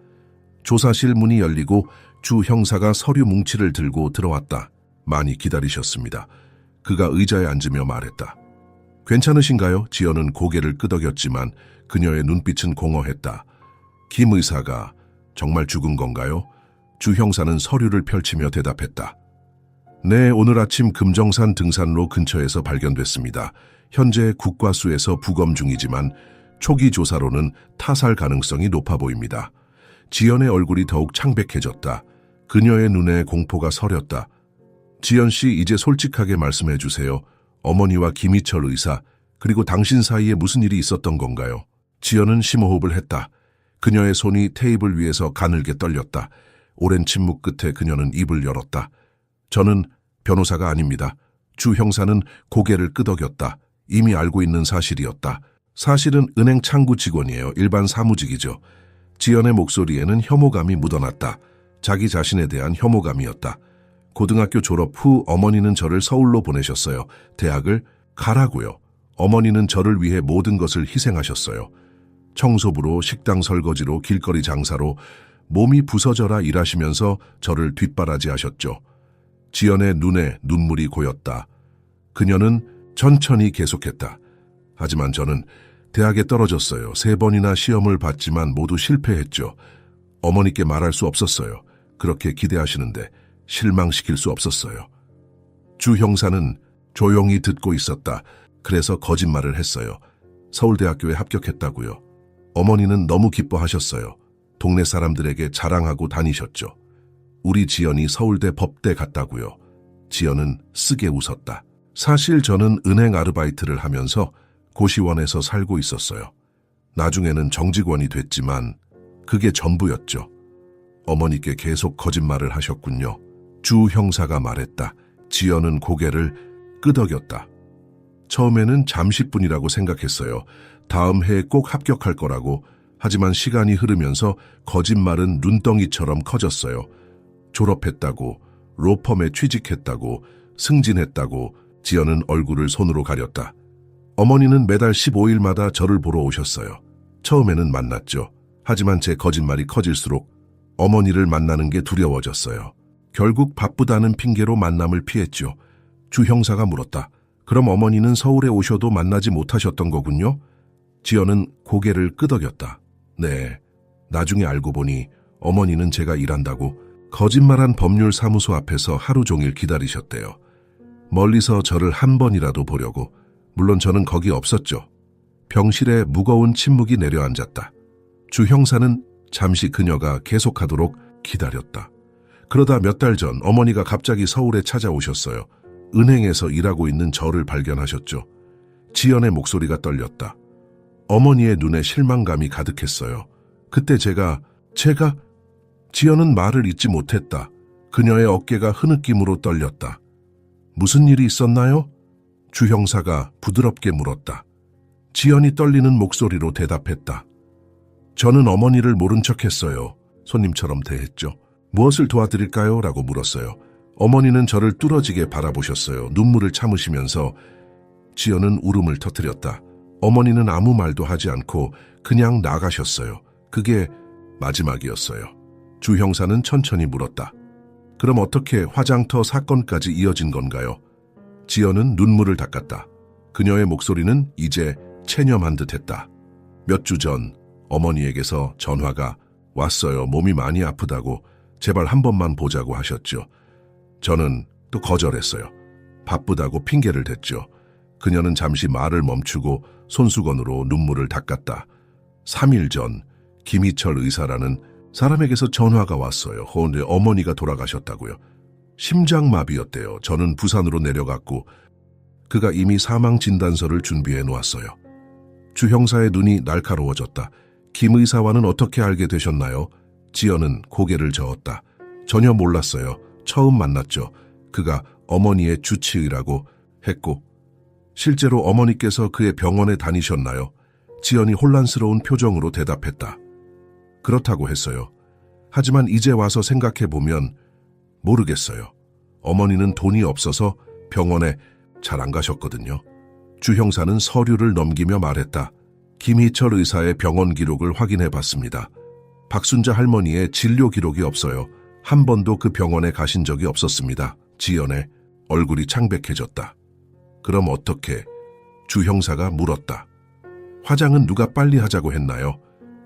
조사실 문이 열리고 주 형사가 서류 뭉치를 들고 들어왔다. 많이 기다리셨습니다. 그가 의자에 앉으며 말했다. 괜찮으신가요? 지연은 고개를 끄덕였지만 그녀의 눈빛은 공허했다. 김 의사가 정말 죽은 건가요? 주 형사는 서류를 펼치며 대답했다. 네, 오늘 아침 금정산 등산로 근처에서 발견됐습니다. 현재 국과수에서 부검 중이지만 초기 조사로는 타살 가능성이 높아 보입니다. 지연의 얼굴이 더욱 창백해졌다. 그녀의 눈에 공포가 서렸다. 지연 씨, 이제 솔직하게 말씀해 주세요. 어머니와 김희철 의사, 그리고 당신 사이에 무슨 일이 있었던 건가요? 지연은 심호흡을 했다. 그녀의 손이 테이블 위에서 가늘게 떨렸다. 오랜 침묵 끝에 그녀는 입을 열었다. 저는 변호사가 아닙니다. 주 형사는 고개를 끄덕였다. 이미 알고 있는 사실이었다. 사실은 은행 창구 직원이에요. 일반 사무직이죠. 지연의 목소리에는 혐오감이 묻어났다. 자기 자신에 대한 혐오감이었다. 고등학교 졸업 후 어머니는 저를 서울로 보내셨어요. 대학을 가라고요. 어머니는 저를 위해 모든 것을 희생하셨어요. 청소부로, 식당 설거지로, 길거리 장사로 몸이 부서져라 일하시면서 저를 뒷바라지하셨죠. 지연의 눈에 눈물이 고였다. 그녀는 천천히 계속했다. 하지만 저는 대학에 떨어졌어요. 3번이나 시험을 봤지만 모두 실패했죠. 어머니께 말할 수 없었어요. 그렇게 기대하시는데 실망시킬 수 없었어요. 주 형사는 조용히 듣고 있었다. 그래서 거짓말을 했어요. 서울대학교에 합격했다고요. 어머니는 너무 기뻐하셨어요. 동네 사람들에게 자랑하고 다니셨죠. 우리 지연이 서울대 법대 갔다고요. 지연은 쓰게 웃었다. 사실 저는 은행 아르바이트를 하면서 고시원에서 살고 있었어요. 나중에는 정직원이 됐지만 그게 전부였죠. 어머니께 계속 거짓말을 하셨군요. 주 형사가 말했다. 지연은 고개를 끄덕였다. 처음에는 잠시뿐이라고 생각했어요. 다음 해에 꼭 합격할 거라고. 하지만 시간이 흐르면서 거짓말은 눈덩이처럼 커졌어요. 졸업했다고, 로펌에 취직했다고, 승진했다고. 지연은 얼굴을 손으로 가렸다. 어머니는 매달 15일마다 저를 보러 오셨어요. 처음에는 만났죠. 하지만 제 거짓말이 커질수록 어머니를 만나는 게 두려워졌어요. 결국 바쁘다는 핑계로 만남을 피했죠. 주 형사가 물었다. 그럼 어머니는 서울에 오셔도 만나지 못하셨던 거군요? 지연은 고개를 끄덕였다. 네, 나중에 알고 보니 어머니는 제가 일한다고 거짓말한 법률사무소 앞에서 하루 종일 기다리셨대요. 멀리서 저를 한 번이라도 보려고. 물론 저는 거기 없었죠. 병실에 무거운 침묵이 내려앉았다. 주 형사는 잠시 그녀가 계속하도록 기다렸다. 그러다 몇 달 전 어머니가 갑자기 서울에 찾아오셨어요. 은행에서 일하고 있는 저를 발견하셨죠. 지연의 목소리가 떨렸다. 어머니의 눈에 실망감이 가득했어요. 그때 제가 지연은 말을 잇지 못했다. 그녀의 어깨가 흐느낌으로 떨렸다. 무슨 일이 있었나요? 주 형사가 부드럽게 물었다. 지연이 떨리는 목소리로 대답했다. 저는 어머니를 모른 척했어요. 손님처럼 대했죠. 무엇을 도와드릴까요? 라고 물었어요. 어머니는 저를 뚫어지게 바라보셨어요. 눈물을 참으시면서 지연은 울음을 터뜨렸다. 어머니는 아무 말도 하지 않고 그냥 나가셨어요. 그게 마지막이었어요. 주 형사는 천천히 물었다. 그럼 어떻게 화장터 사건까지 이어진 건가요? 지연은 눈물을 닦았다. 그녀의 목소리는 이제 체념한 듯했다. 몇 주 전 어머니에게서 전화가 왔어요. 몸이 많이 아프다고 제발 한 번만 보자고 하셨죠. 저는 또 거절했어요. 바쁘다고 핑계를 댔죠. 그녀는 잠시 말을 멈추고 손수건으로 눈물을 닦았다. 3일 전 김희철 의사라는 사람에게서 전화가 왔어요. 근데 어머니가 돌아가셨다고요. 심장마비였대요. 저는 부산으로 내려갔고 그가 이미 사망 진단서를 준비해 놓았어요. 주 형사의 눈이 날카로워졌다. 김 의사와는 어떻게 알게 되셨나요? 지연은 고개를 저었다. 전혀 몰랐어요. 처음 만났죠. 그가 어머니의 주치의라고 했고 실제로 어머니께서 그의 병원에 다니셨나요? 지연이 혼란스러운 표정으로 대답했다. 그렇다고 했어요. 하지만 이제 와서 생각해보면 모르겠어요. 어머니는 돈이 없어서 병원에 잘 안 가셨거든요. 주 형사는 서류를 넘기며 말했다. 김희철 의사의 병원 기록을 확인해 봤습니다. 박순자 할머니의 진료 기록이 없어요. 한 번도 그 병원에 가신 적이 없었습니다. 지연의 얼굴이 창백해졌다. 그럼 어떻게? 주 형사가 물었다. 화장은 누가 빨리 하자고 했나요?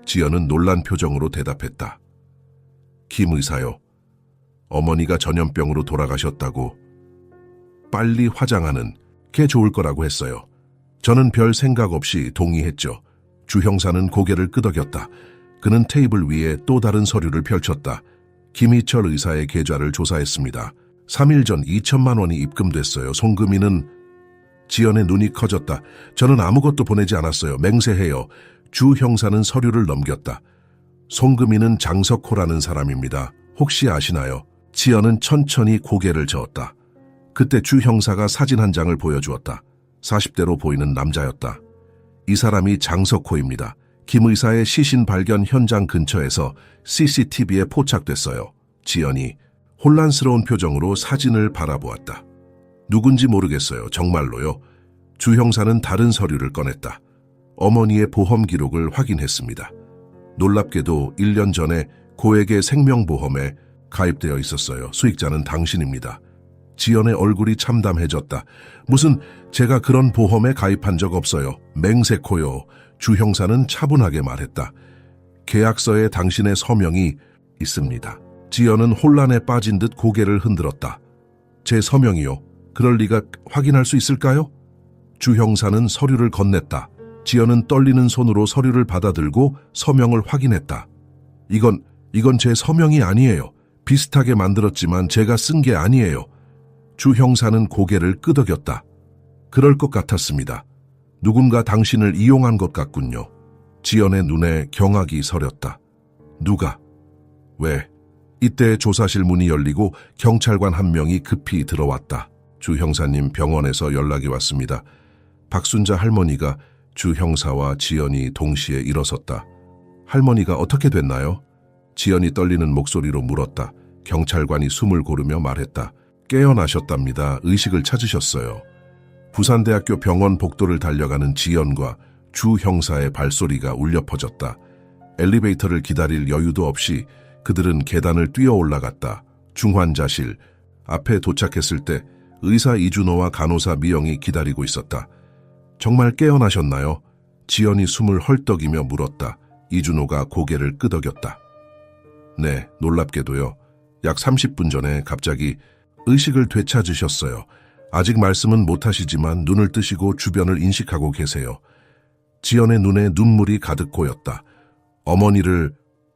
지연은 놀란 표정으로 대답했다. 김 의사요. 어머니가 전염병으로 돌아가셨다고 빨리 화장하는 게 좋을 거라고 했어요. 저는 별 생각 없이 동의했죠. 주 형사는 고개를 끄덕였다. 그는 테이블 위에 또 다른 서류를 펼쳤다. 김희철 의사의 계좌를 조사했습니다. 3일 전 2천만 원이 입금됐어요. 송금이는 지연의 눈이 커졌다. 저는 아무것도 보내지 않았어요. 맹세해요. 주 형사는 서류를 넘겼다. 송금이는 장석호라는 사람입니다. 혹시 아시나요? 지연은 천천히 고개를 저었다. 그때 주 형사가 사진 한 장을 보여주었다. 40대로 보이는 남자였다. 이 사람이 장석호입니다. 김 의사의 시신 발견 현장 근처에서 CCTV에 포착됐어요. 지연이 혼란스러운 표정으로 사진을 바라보았다. 누군지 모르겠어요. 정말로요. 주 형사는 다른 서류를 꺼냈다. 어머니의 보험 기록을 확인했습니다. 놀랍게도 1년 전에 고액의 생명보험에 가입되어 있었어요. 수익자는 당신입니다. 지연의 얼굴이 참담해졌다. 무슨 제가 그런 보험에 가입한 적 없어요. 맹세코요. 주 형사는 차분하게 말했다. 계약서에 당신의 서명이 있습니다. 지연은 혼란에 빠진 듯 고개를 흔들었다. 제 서명이요? 그럴 리가 확인할 수 있을까요? 주 형사는 서류를 건넸다. 지연은 떨리는 손으로 서류를 받아들고 서명을 확인했다. 이건 제 서명이 아니에요. 비슷하게 만들었지만 제가 쓴 게 아니에요. 주 형사는 고개를 끄덕였다. 그럴 것 같았습니다. 누군가 당신을 이용한 것 같군요. 지연의 눈에 경악이 서렸다. 누가? 왜? 이때 조사실 문이 열리고 경찰관 한 명이 급히 들어왔다. 주 형사님, 병원에서 연락이 왔습니다. 박순자 할머니가 주 형사와 지연이 동시에 일어섰다. 할머니가 어떻게 됐나요? 지연이 떨리는 목소리로 물었다. 경찰관이 숨을 고르며 말했다. 깨어나셨답니다. 의식을 찾으셨어요. 부산대학교 병원 복도를 달려가는 지연과 주 형사의 발소리가 울려 퍼졌다. 엘리베이터를 기다릴 여유도 없이 그들은 계단을 뛰어 올라갔다. 중환자실 앞에 도착했을 때 의사 이준호와 간호사 미영이 기다리고 있었다. 정말 깨어나셨나요? 지연이 숨을 헐떡이며 물었다. 이준호가 고개를 끄덕였다. 네, 놀랍게도요. 약 30분 전에 갑자기 의식을 되찾으셨어요. 아직 말씀은 못하시지만 눈을 뜨시고 주변을 인식하고 계세요. 지연의 눈에 눈물이 가득 고였다. 어머니를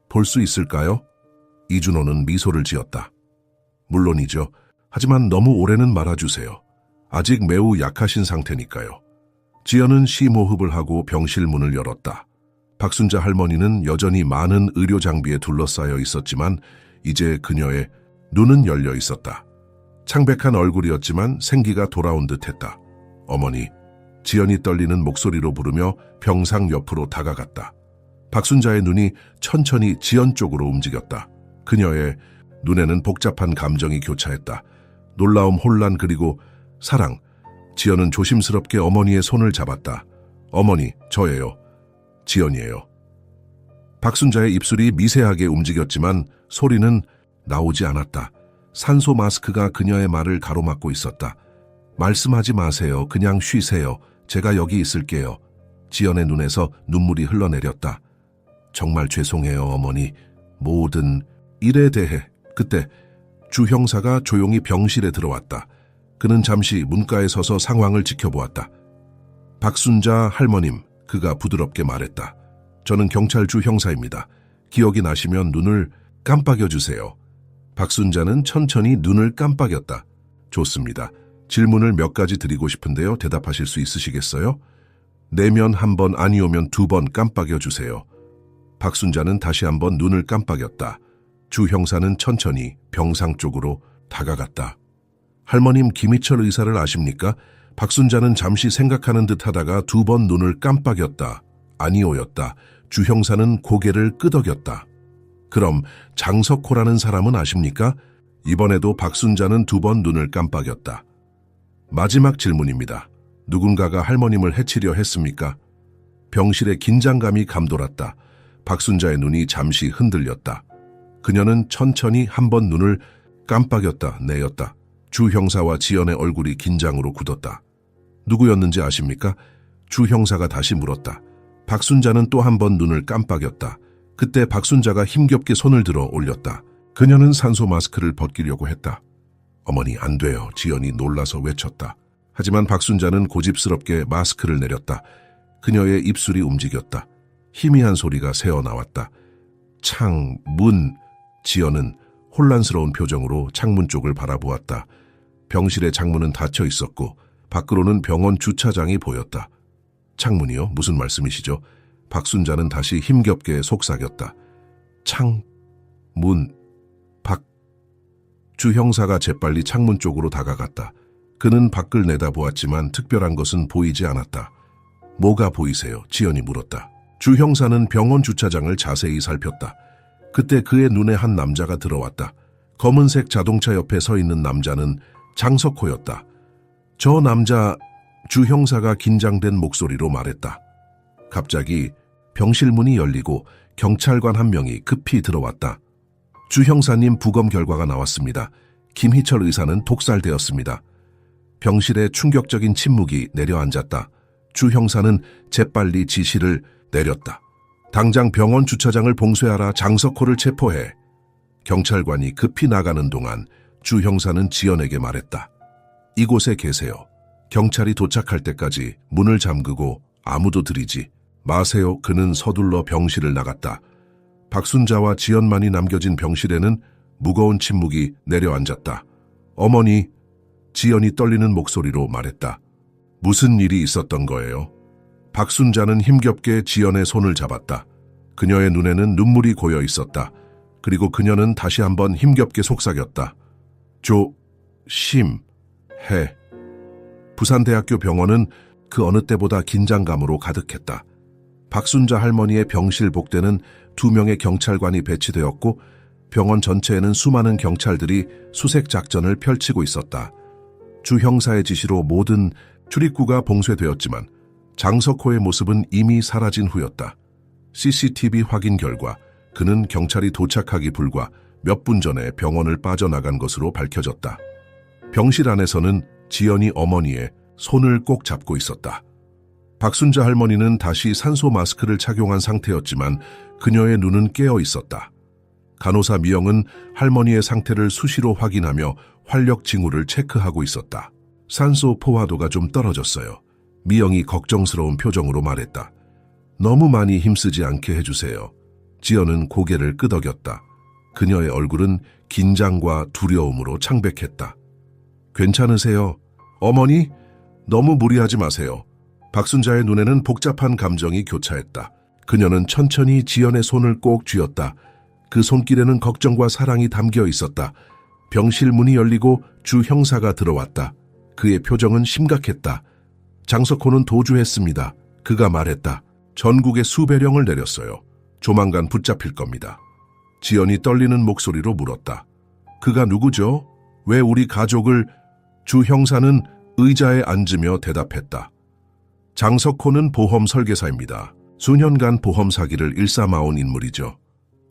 볼 수 있을까요? 이준호는 미소를 지었다. 물론이죠. 하지만 너무 오래는 말아주세요. 아직 매우 약하신 상태니까요. 지연은 심호흡을 하고 병실 문을 열었다. 박순자 할머니는 여전히 많은 의료 장비에 둘러싸여 있었지만 이제 그녀의 눈은 열려 있었다. 창백한 얼굴이었지만 생기가 돌아온 듯했다. 어머니, 지연이 떨리는 목소리로 부르며 병상 옆으로 다가갔다. 박순자의 눈이 천천히 지연 쪽으로 움직였다. 그녀의 눈에는 복잡한 감정이 교차했다. 놀라움, 혼란, 그리고 사랑. 지연은 조심스럽게 어머니의 손을 잡았다. 어머니, 저예요. 지연이에요. 박순자의 입술이 미세하게 움직였지만 소리는 나오지 않았다. 산소 마스크가 그녀의 말을 가로막고 있었다. 말씀하지 마세요. 그냥 쉬세요. 제가 여기 있을게요. 지연의 눈에서 눈물이 흘러내렸다. 정말 죄송해요, 어머니. 모든 일에 대해. 그때 주 형사가 조용히 병실에 들어왔다. 그는 잠시 문가에 서서 상황을 지켜보았다. 박순자 할머님, 그가 부드럽게 말했다. 저는 경찰 주 형사입니다. 기억이 나시면 눈을 깜빡여주세요. 박순자는 천천히 눈을 깜빡였다. 좋습니다. 질문을 몇 가지 드리고 싶은데요. 대답하실 수 있으시겠어요? 내면 한 번, 아니오면 2번 깜빡여주세요. 박순자는 다시 한번 눈을 깜빡였다. 주 형사는 천천히 병상 쪽으로 다가갔다. 할머님, 김희철 의사를 아십니까? 박순자는 잠시 생각하는 듯 하다가 2번 눈을 깜빡였다. 아니오였다. 주 형사는 고개를 끄덕였다. 그럼 장석호라는 사람은 아십니까? 이번에도 박순자는 2번 눈을 깜빡였다. 마지막 질문입니다. 누군가가 할머님을 해치려 했습니까? 병실의 긴장감이 감돌았다. 박순자의 눈이 잠시 흔들렸다. 그녀는 천천히 한 번 눈을 깜빡였다 내었다. 주 형사와 지연의 얼굴이 긴장으로 굳었다. 누구였는지 아십니까? 주 형사가 다시 물었다. 박순자는 또 한 번 눈을 깜빡였다. 그때 박순자가 힘겹게 손을 들어 올렸다. 그녀는 산소 마스크를 벗기려고 했다. 어머니, 안 돼요. 지연이 놀라서 외쳤다. 하지만 박순자는 고집스럽게 마스크를 내렸다. 그녀의 입술이 움직였다. 희미한 소리가 새어나왔다. 창문. 지연은 혼란스러운 표정으로 창문 쪽을 바라보았다. 병실의 창문은 닫혀 있었고 밖으로는 병원 주차장이 보였다. 창문이요? 무슨 말씀이시죠? 박순자는 다시 힘겹게 속삭였다. 창문. 주 형사가 재빨리 창문 쪽으로 다가갔다. 그는 밖을 내다보았지만 특별한 것은 보이지 않았다. 뭐가 보이세요? 지연이 물었다. 주 형사는 병원 주차장을 자세히 살폈다. 그때 그의 눈에 한 남자가 들어왔다. 검은색 자동차 옆에 서 있는 남자는 장석호였다. 저 남자, 주 형사가 긴장된 목소리로 말했다. 갑자기 병실 문이 열리고 경찰관 한 명이 급히 들어왔다. 주 형사님, 부검 결과가 나왔습니다. 김희철 의사는 독살되었습니다. 병실에 충격적인 침묵이 내려앉았다. 주 형사는 재빨리 지시를 내렸다. 당장 병원 주차장을 봉쇄하라. 장석호를 체포해. 경찰관이 급히 나가는 동안 주 형사는 지연에게 말했다. 이곳에 계세요. 경찰이 도착할 때까지 문을 잠그고 아무도 들이지 마세요. 그는 서둘러 병실을 나갔다. 박순자와 지연만이 남겨진 병실에는 무거운 침묵이 내려앉았다. 어머니, 지연이 떨리는 목소리로 말했다. 무슨 일이 있었던 거예요? 박순자는 힘겹게 지연의 손을 잡았다. 그녀의 눈에는 눈물이 고여 있었다. 그리고 그녀는 다시 한번 힘겹게 속삭였다. 조심해. 부산대학교 병원은 그 어느 때보다 긴장감으로 가득했다. 박순자 할머니의 병실 복대는 2명의 경찰관이 배치되었고 병원 전체에는 수많은 경찰들이 수색 작전을 펼치고 있었다. 주 형사의 지시로 모든 출입구가 봉쇄되었지만 장석호의 모습은 이미 사라진 후였다. CCTV 확인 결과 그는 경찰이 도착하기 불과 몇 분 전에 병원을 빠져나간 것으로 밝혀졌다. 병실 안에서는 지연이 어머니의 손을 꼭 잡고 있었다. 박순자 할머니는 다시 산소 마스크를 착용한 상태였지만 그녀의 눈은 깨어 있었다. 간호사 미영은 할머니의 상태를 수시로 확인하며 활력 징후를 체크하고 있었다. 산소 포화도가 좀 떨어졌어요. 미영이 걱정스러운 표정으로 말했다. 너무 많이 힘쓰지 않게 해주세요. 지연은 고개를 끄덕였다. 그녀의 얼굴은 긴장과 두려움으로 창백했다. 괜찮으세요? 어머니, 너무 무리하지 마세요. 박순자의 눈에는 복잡한 감정이 교차했다. 그녀는 천천히 지연의 손을 꼭 쥐었다. 그 손길에는 걱정과 사랑이 담겨 있었다. 병실 문이 열리고 주 형사가 들어왔다. 그의 표정은 심각했다. 장석호는 도주했습니다. 그가 말했다. 전국에 수배령을 내렸어요. 조만간 붙잡힐 겁니다. 지연이 떨리는 목소리로 물었다. 그가 누구죠? 왜 우리 가족을... 주 형사는 의자에 앉으며 대답했다. 장석호는 보험 설계사입니다. 수년간 보험 사기를 일삼아온 인물이죠.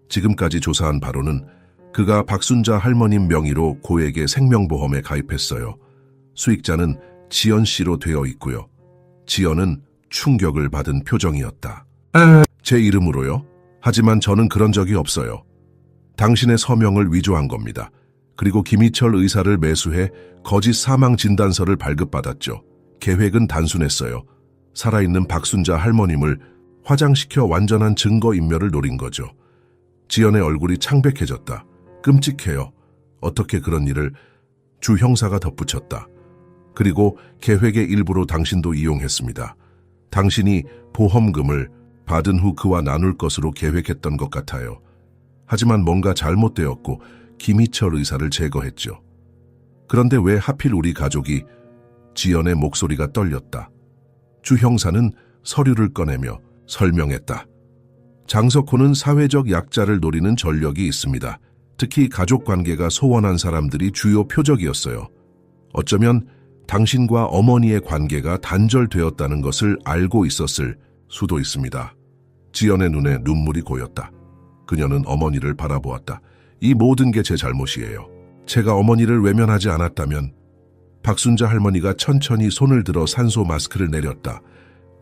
지금까지 조사한 바로는 그가 박순자 할머님 명의로 고액의 생명보험에 가입했어요. 수익자는 지연 씨로 되어 있고요. 지연은 충격을 받은 표정이었다. 제 이름으로요? 하지만 저는 그런 적이 없어요. 당신의 서명을 위조한 겁니다. 그리고 김희철 의사를 매수해 거짓 사망 진단서를 발급받았죠. 계획은 단순했어요. 살아있는 박순자 할머님을 화장시켜 완전한 증거인멸을 노린 거죠. 지연의 얼굴이 창백해졌다. 끔찍해요. 어떻게 그런 일을... 주 형사가 덧붙였다. 그리고 계획의 일부로 당신도 이용했습니다. 당신이 보험금을 받은 후 그와 나눌 것으로 계획했던 것 같아요. 하지만 뭔가 잘못되었고 김희철 의사를 제거했죠. 그런데 왜 하필 우리 가족이... 지연의 목소리가 떨렸다. 주 형사는 서류를 꺼내며 설명했다. 장석호는 사회적 약자를 노리는 전력이 있습니다. 특히 가족관계가 소원한 사람들이 주요 표적이었어요. 어쩌면 당신과 어머니의 관계가 단절되었다는 것을 알고 있었을 수도 있습니다. 지연의 눈에 눈물이 고였다. 그녀는 어머니를 바라보았다. 이 모든 게 제 잘못이에요. 제가 어머니를 외면하지 않았다면... 박순자 할머니가 천천히 손을 들어 산소 마스크를 내렸다.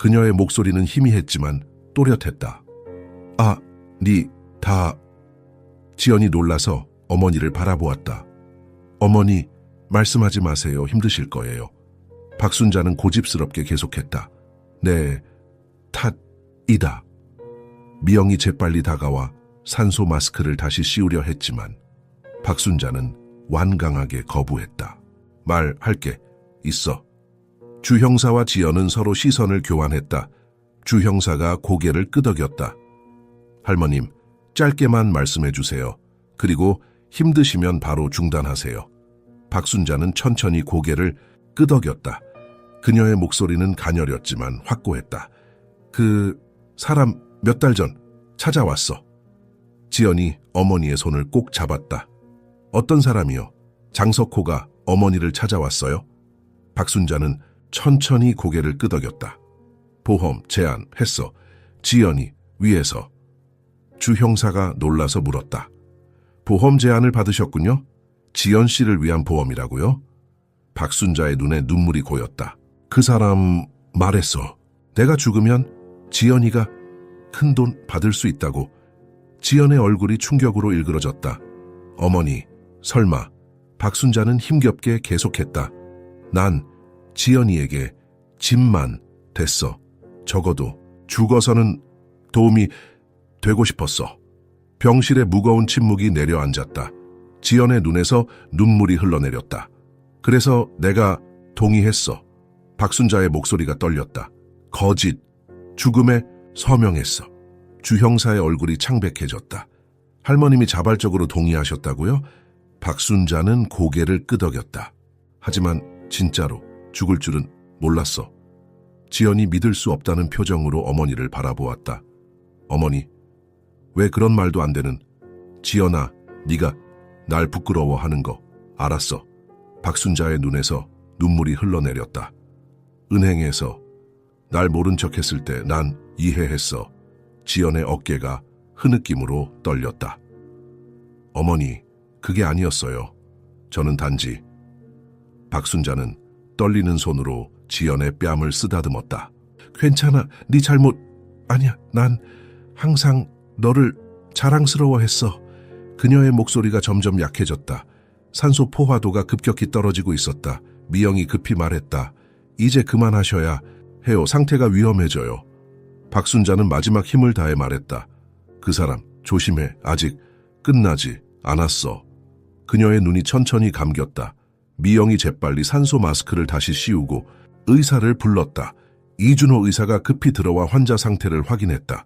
그녀의 목소리는 희미했지만 또렷했다. 다... 지연이 놀라서 어머니를 바라보았다. 어머니, 말씀하지 마세요. 힘드실 거예요. 박순자는 고집스럽게 계속했다. 네, 탓이다. 미영이 재빨리 다가와 산소 마스크를 다시 씌우려 했지만 박순자는 완강하게 거부했다. 말할 게 있어. 주 형사와 지연은 서로 시선을 교환했다. 주 형사가 고개를 끄덕였다. 할머님, 짧게만 말씀해 주세요. 그리고 힘드시면 바로 중단하세요. 박순자는 천천히 고개를 끄덕였다. 그녀의 목소리는 가녀렸지만 확고했다. 그 사람 몇 달 전 찾아왔어. 지연이 어머니의 손을 꼭 잡았다. 어떤 사람이요? 장석호가 어머니를 찾아왔어요? 박순자는 천천히 고개를 끄덕였다. 보험 제안했어. 지연이 위에서. 주 형사가 놀라서 물었다. 보험 제안을 받으셨군요? 지연 씨를 위한 보험이라고요? 박순자의 눈에 눈물이 고였다. 그 사람 말했어. 내가 죽으면 지연이가 큰 돈 받을 수 있다고. 지연의 얼굴이 충격으로 일그러졌다. 어머니, 설마. 박순자는 힘겹게 계속했다. 난 지연이에게 짐만 됐어. 적어도 죽어서는 도움이 되고 싶었어. 병실에 무거운 침묵이 내려앉았다. 지연의 눈에서 눈물이 흘러내렸다. 그래서 내가 동의했어. 박순자의 목소리가 떨렸다. 거짓, 죽음에 서명했어. 주 형사의 얼굴이 창백해졌다. 할머님이 자발적으로 동의하셨다고요? 박순자는 고개를 끄덕였다. 하지만 진짜로 죽을 줄은 몰랐어. 지연이 믿을 수 없다는 표정으로 어머니를 바라보았다. 어머니, 왜 그런 말도 안 되는... 지연아, 네가 날 부끄러워하는 거 알았어. 박순자의 눈에서 눈물이 흘러내렸다. 은행에서 날 모른 척했을 때 난 이해했어. 지연의 어깨가 흐느낌으로 떨렸다. 어머니, 그게 아니었어요. 저는 단지... 박순자는 떨리는 손으로 지연의 뺨을 쓰다듬었다. 괜찮아, 네 잘못... 아니야, 난 항상 너를 자랑스러워했어. 그녀의 목소리가 점점 약해졌다. 산소 포화도가 급격히 떨어지고 있었다. 미영이 급히 말했다. 이제 그만하셔야 해요. 상태가 위험해져요. 박순자는 마지막 힘을 다해 말했다. 그 사람 조심해. 아직 끝나지 않았어. 그녀의 눈이 천천히 감겼다. 미영이 재빨리 산소 마스크를 다시 씌우고 의사를 불렀다. 이준호 의사가 급히 들어와 환자 상태를 확인했다.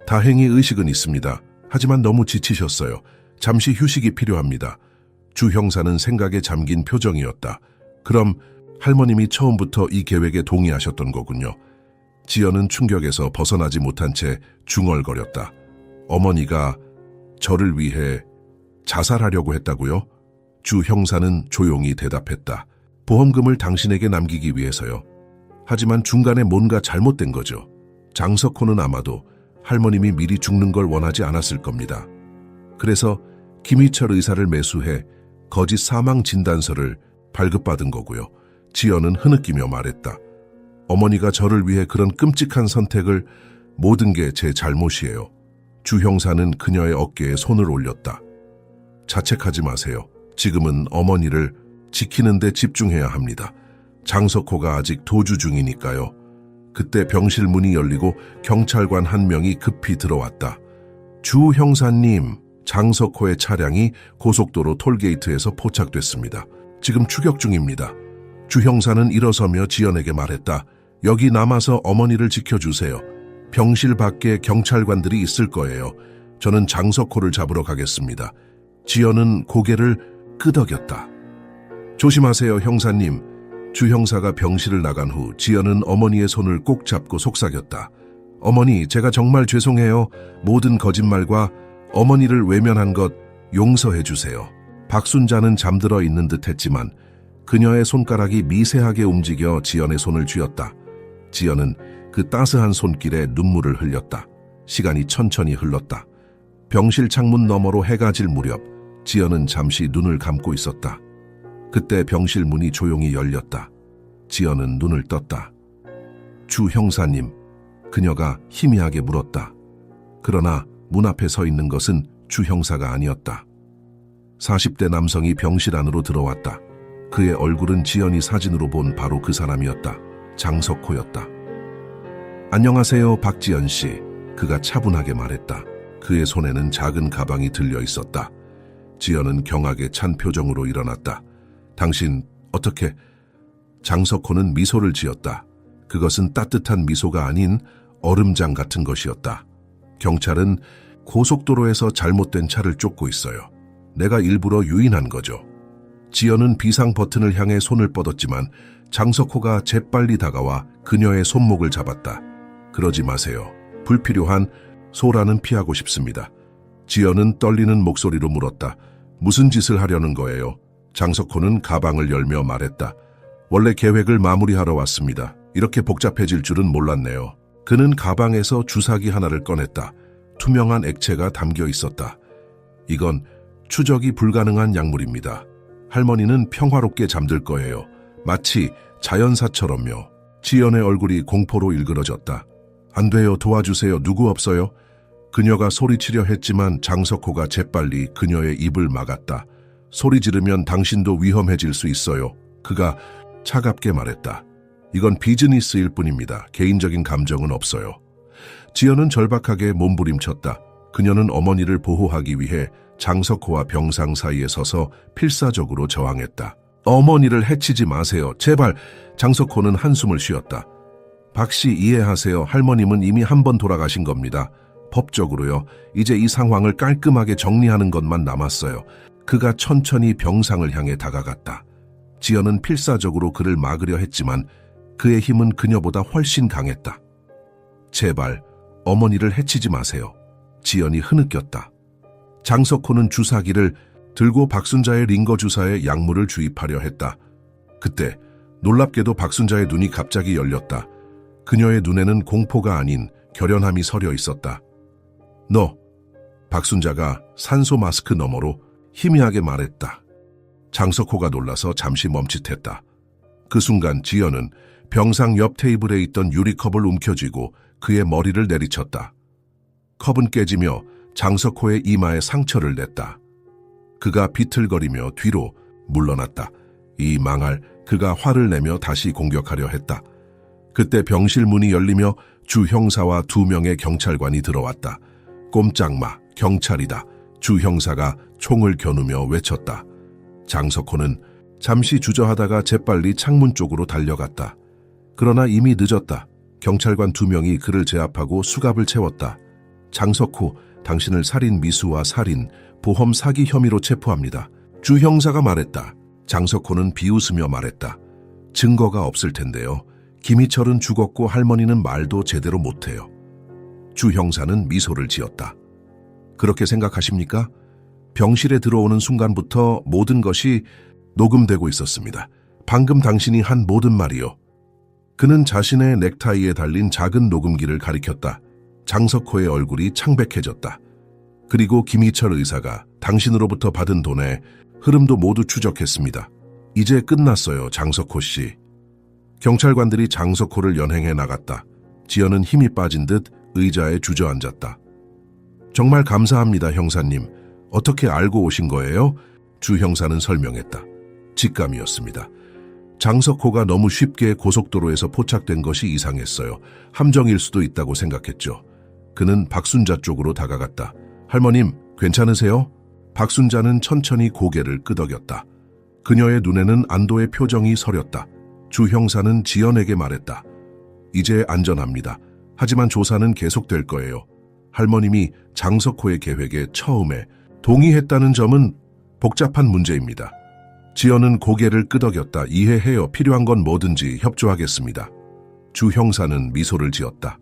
다행히 의식은 있습니다. 하지만 너무 지치셨어요. 잠시 휴식이 필요합니다. 주 형사는 생각에 잠긴 표정이었다. 그럼 할머님이 처음부터 이 계획에 동의하셨던 거군요. 지연은 충격에서 벗어나지 못한 채 중얼거렸다. 어머니가 저를 위해 자살하려고 했다고요? 주 형사는 조용히 대답했다. 보험금을 당신에게 남기기 위해서요. 하지만 중간에 뭔가 잘못된 거죠. 장석호는 아마도 할머님이 미리 죽는 걸 원하지 않았을 겁니다. 그래서 김희철 의사를 매수해 거짓 사망 진단서를 발급받은 거고요. 지연은 흐느끼며 말했다. 어머니가 저를 위해 그런 끔찍한 선택을 모든 게 제 잘못이에요. 주 형사는 그녀의 어깨에 손을 올렸다. 자책하지 마세요. 지금은 어머니를 지키는 데 집중해야 합니다. 장석호가 아직 도주 중이니까요. 그때 병실 문이 열리고 경찰관 한 명이 급히 들어왔다. 주 형사님, 장석호의 차량이 고속도로 톨게이트에서 포착됐습니다. 지금 추격 중입니다. 주 형사는 일어서며 지연에게 말했다. 여기 남아서 어머니를 지켜주세요. 병실 밖에 경찰관들이 있을 거예요. 저는 장석호를 잡으러 가겠습니다. 지연은 고개를 끄덕였다. 조심하세요, 형사님. 주 형사가 병실을 나간 후 지연은 어머니의 손을 꼭 잡고 속삭였다. 어머니, 제가 정말 죄송해요. 모든 거짓말과 어머니를 외면한 것 용서해 주세요. 박순자는 잠들어 있는 듯 했지만 그녀의 손가락이 미세하게 움직여 지연의 손을 쥐었다. 지연은 그 따스한 손길에 눈물을 흘렸다. 시간이 천천히 흘렀다. 병실 창문 너머로 해가 질 무렵 지연은 잠시 눈을 감고 있었다. 그때 병실 문이 조용히 열렸다. 지연은 눈을 떴다. 주 형사님, 그녀가 희미하게 물었다. 그러나 문 앞에 서 있는 것은 주 형사가 아니었다. 40대 남성이 병실 안으로 들어왔다. 그의 얼굴은 지연이 사진으로 본 바로 그 사람이었다. 장석호였다. 안녕하세요, 박지연 씨. 그가 차분하게 말했다. 그의 손에는 작은 가방이 들려 있었다. 지연은 경악에 찬 표정으로 일어났다. 당신 어떻게... 장석호는 미소를 지었다. 그것은 따뜻한 미소가 아닌 얼음장 같은 것이었다. 경찰은 고속도로에서 잘못된 차를 쫓고 있어요. 내가 일부러 유인한 거죠. 지연은 비상 버튼을 향해 손을 뻗었지만 장석호가 재빨리 다가와 그녀의 손목을 잡았다. 그러지 마세요. 불필요한 소란은 피하고 싶습니다. 지연은 떨리는 목소리로 물었다. 무슨 짓을 하려는 거예요? 장석호는 가방을 열며 말했다. 원래 계획을 마무리하러 왔습니다. 이렇게 복잡해질 줄은 몰랐네요. 그는 가방에서 주사기 하나를 꺼냈다. 투명한 액체가 담겨 있었다. 이건 추적이 불가능한 약물입니다. 할머니는 평화롭게 잠들 거예요. 마치 자연사처럼요. 지연의 얼굴이 공포로 일그러졌다. 안 돼요, 도와주세요. 누구 없어요? 그녀가 소리치려 했지만 장석호가 재빨리 그녀의 입을 막았다. 소리 지르면 당신도 위험해질 수 있어요. 그가 차갑게 말했다. 이건 비즈니스일 뿐입니다. 개인적인 감정은 없어요. 지연은 절박하게 몸부림쳤다. 그녀는 어머니를 보호하기 위해 장석호와 병상 사이에 서서 필사적으로 저항했다. 어머니를 해치지 마세요. 제발. 장석호는 한숨을 쉬었다. 박 씨 이해하세요. 할머님은 이미 한 번 돌아가신 겁니다. 법적으로요. 이제 이 상황을 깔끔하게 정리하는 것만 남았어요. 그가 천천히 병상을 향해 다가갔다. 지연은 필사적으로 그를 막으려 했지만 그의 힘은 그녀보다 훨씬 강했다. 제발 어머니를 해치지 마세요. 지연이 흐느꼈다. 장석호는 주사기를 들고 박순자의 링거 주사에 약물을 주입하려 했다. 그때 놀랍게도 박순자의 눈이 갑자기 열렸다. 그녀의 눈에는 공포가 아닌 결연함이 서려 있었다. 너! 박순자가 산소 마스크 너머로 희미하게 말했다. 장석호가 놀라서 잠시 멈칫했다. 그 순간 지연은 병상 옆 테이블에 있던 유리컵을 움켜쥐고 그의 머리를 내리쳤다. 컵은 깨지며 장석호의 이마에 상처를 냈다. 그가 비틀거리며 뒤로 물러났다. 이 망할. 그가 화를 내며 다시 공격하려 했다. 그때 병실 문이 열리며 주 형사와 2명의 경찰관이 들어왔다. 꼼짝 마, 경찰이다. 주 형사가 총을 겨누며 외쳤다. 장석호는 잠시 주저하다가 재빨리 창문 쪽으로 달려갔다. 그러나 이미 늦었다. 경찰관 2명이 그를 제압하고 수갑을 채웠다. 장석호, 당신을 살인 미수와 살인, 보험 사기 혐의로 체포합니다. 주 형사가 말했다. 장석호는 비웃으며 말했다. 증거가 없을 텐데요. 김희철은 죽었고 할머니는 말도 제대로 못해요. 주 형사는 미소를 지었다. 그렇게 생각하십니까? 병실에 들어오는 순간부터 모든 것이 녹음되고 있었습니다. 방금 당신이 한 모든 말이요. 그는 자신의 넥타이에 달린 작은 녹음기를 가리켰다. 장석호의 얼굴이 창백해졌다. 그리고 김희철 의사가 당신으로부터 받은 돈의 흐름도 모두 추적했습니다. 이제 끝났어요, 장석호 씨. 경찰관들이 장석호를 연행해 나갔다. 지연은 힘이 빠진 듯 의자에 주저앉았다. 정말 감사합니다, 형사님. 어떻게 알고 오신 거예요? 주 형사는 설명했다. 직감이었습니다. 장석호가 너무 쉽게 고속도로에서 포착된 것이 이상했어요. 함정일 수도 있다고 생각했죠. 그는 박순자 쪽으로 다가갔다. 할머님, 괜찮으세요? 박순자는 천천히 고개를 끄덕였다. 그녀의 눈에는 안도의 표정이 서렸다. 주 형사는 지연에게 말했다. 이제 안전합니다. 하지만 조사는 계속될 거예요. 할머님이 장석호의 계획에 처음에 동의했다는 점은 복잡한 문제입니다. 지연은 고개를 끄덕였다. 이해해요. 필요한 건 뭐든지 협조하겠습니다. 주 형사는 미소를 지었다.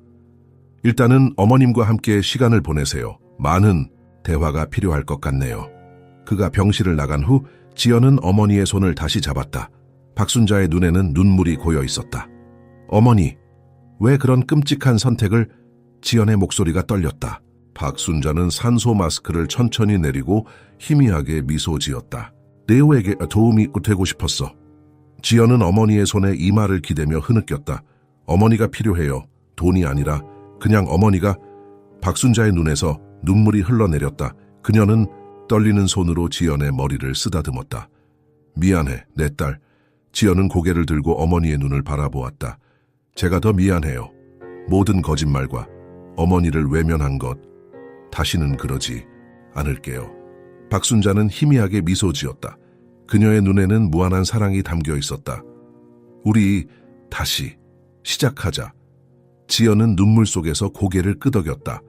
일단은 어머님과 함께 시간을 보내세요. 많은 대화가 필요할 것 같네요. 그가 병실을 나간 후 지연은 어머니의 손을 다시 잡았다. 박순자의 눈에는 눈물이 고여 있었다. 어머니, 왜 그런 끔찍한 선택을? 지연의 목소리가 떨렸다. 박순자는 산소 마스크를 천천히 내리고 희미하게 미소 지었다. 네오에게 도움이 되고 싶었어. 지연은 어머니의 손에 이마를 기대며 흐느꼈다. 어머니가 필요해요. 돈이 아니라 그냥 어머니가. 박순자의 눈에서 눈물이 흘러내렸다. 그녀는 떨리는 손으로 지연의 머리를 쓰다듬었다. 미안해, 내 딸. 지연은 고개를 들고 어머니의 눈을 바라보았다. 제가 더 미안해요. 모든 거짓말과 어머니를 외면한 것, 다시는 그러지 않을게요. 박순자는 희미하게 미소 지었다. 그녀의 눈에는 무한한 사랑이 담겨 있었다. 우리 다시 시작하자. 지연은 눈물 속에서 고개를 끄덕였다.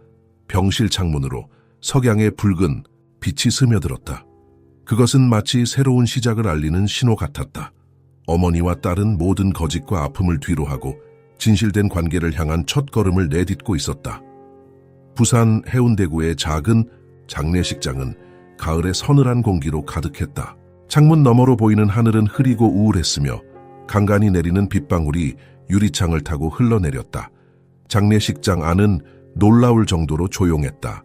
병실 창문으로 석양의 붉은 빛이 스며들었다. 그것은 마치 새로운 시작을 알리는 신호 같았다. 어머니와 딸은 모든 거짓과 아픔을 뒤로하고 진실된 관계를 향한 첫걸음을 내딛고 있었다. 부산 해운대구의 작은 장례식장은 가을의 서늘한 공기로 가득했다. 창문 너머로 보이는 하늘은 흐리고 우울했으며 간간히 내리는 빗방울이 유리창을 타고 흘러내렸다. 장례식장 안은 놀라울 정도로 조용했다.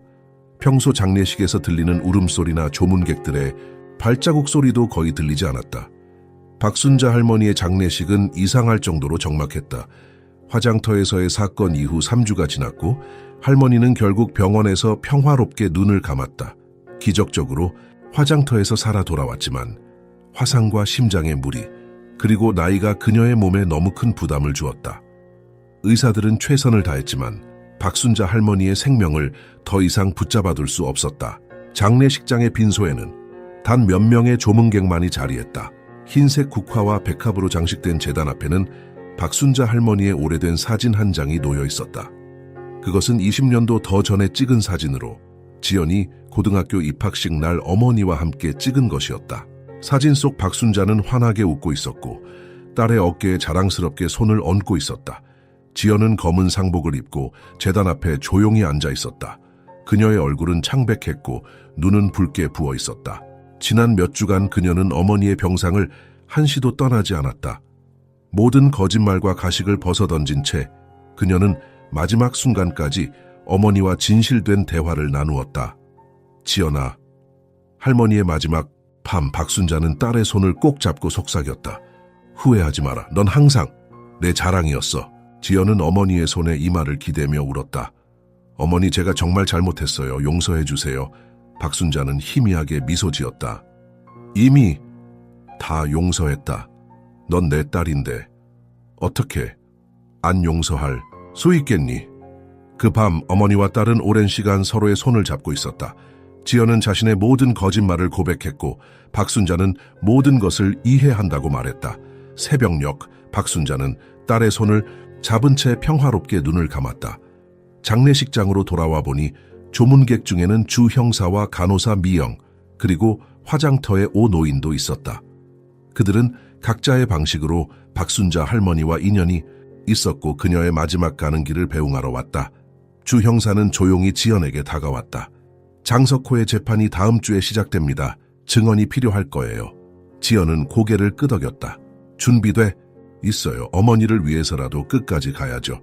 평소 장례식에서 들리는 울음소리나 조문객들의 발자국 소리도 거의 들리지 않았다. 박순자 할머니의 장례식은 이상할 정도로 적막했다. 화장터에서의 사건 이후 3주가 지났고 할머니는 결국 병원에서 평화롭게 눈을 감았다. 기적적으로 화장터에서 살아 돌아왔지만 화상과 심장의 무리, 그리고 나이가 그녀의 몸에 너무 큰 부담을 주었다. 의사들은 최선을 다했지만 박순자 할머니의 생명을 더 이상 붙잡아둘 수 없었다. 장례식장의 빈소에는 단 몇 명의 조문객만이 자리했다. 흰색 국화와 백합으로 장식된 제단 앞에는 박순자 할머니의 오래된 사진 한 장이 놓여 있었다. 그것은 20년도 더 전에 찍은 사진으로 지연이 고등학교 입학식 날 어머니와 함께 찍은 것이었다. 사진 속 박순자는 환하게 웃고 있었고 딸의 어깨에 자랑스럽게 손을 얹고 있었다. 지연은 검은 상복을 입고 제단 앞에 조용히 앉아 있었다. 그녀의 얼굴은 창백했고 눈은 붉게 부어 있었다. 지난 몇 주간 그녀는 어머니의 병상을 한시도 떠나지 않았다. 모든 거짓말과 가식을 벗어던진 채 그녀는 마지막 순간까지 어머니와 진실된 대화를 나누었다. 지연아, 할머니의 마지막 밤 박순자는 딸의 손을 꼭 잡고 속삭였다. 후회하지 마라. 넌 항상 내 자랑이었어. 지연은 어머니의 손에 이마를 기대며 울었다. 어머니, 제가 정말 잘못했어요. 용서해 주세요. 박순자는 희미하게 미소 지었다. 이미 다 용서했다. 넌 내 딸인데 어떻게 안 용서할 수 있겠니? 그 밤 어머니와 딸은 오랜 시간 서로의 손을 잡고 있었다. 지연은 자신의 모든 거짓말을 고백했고 박순자는 모든 것을 이해한다고 말했다. 새벽녘 박순자는 딸의 손을 잡은 채 평화롭게 눈을 감았다. 장례식장으로 돌아와 보니 조문객 중에는 주 형사와 간호사 미영, 그리고 화장터의 오 노인도 있었다. 그들은 각자의 방식으로 박순자 할머니와 인연이 있었고 그녀의 마지막 가는 길을 배웅하러 왔다. 주 형사는 조용히 지연에게 다가왔다. 장석호의 재판이 다음 주에 시작됩니다. 증언이 필요할 거예요. 지연은 고개를 끄덕였다. 준비돼? 있어요. 어머니를 위해서라도 끝까지 가야죠.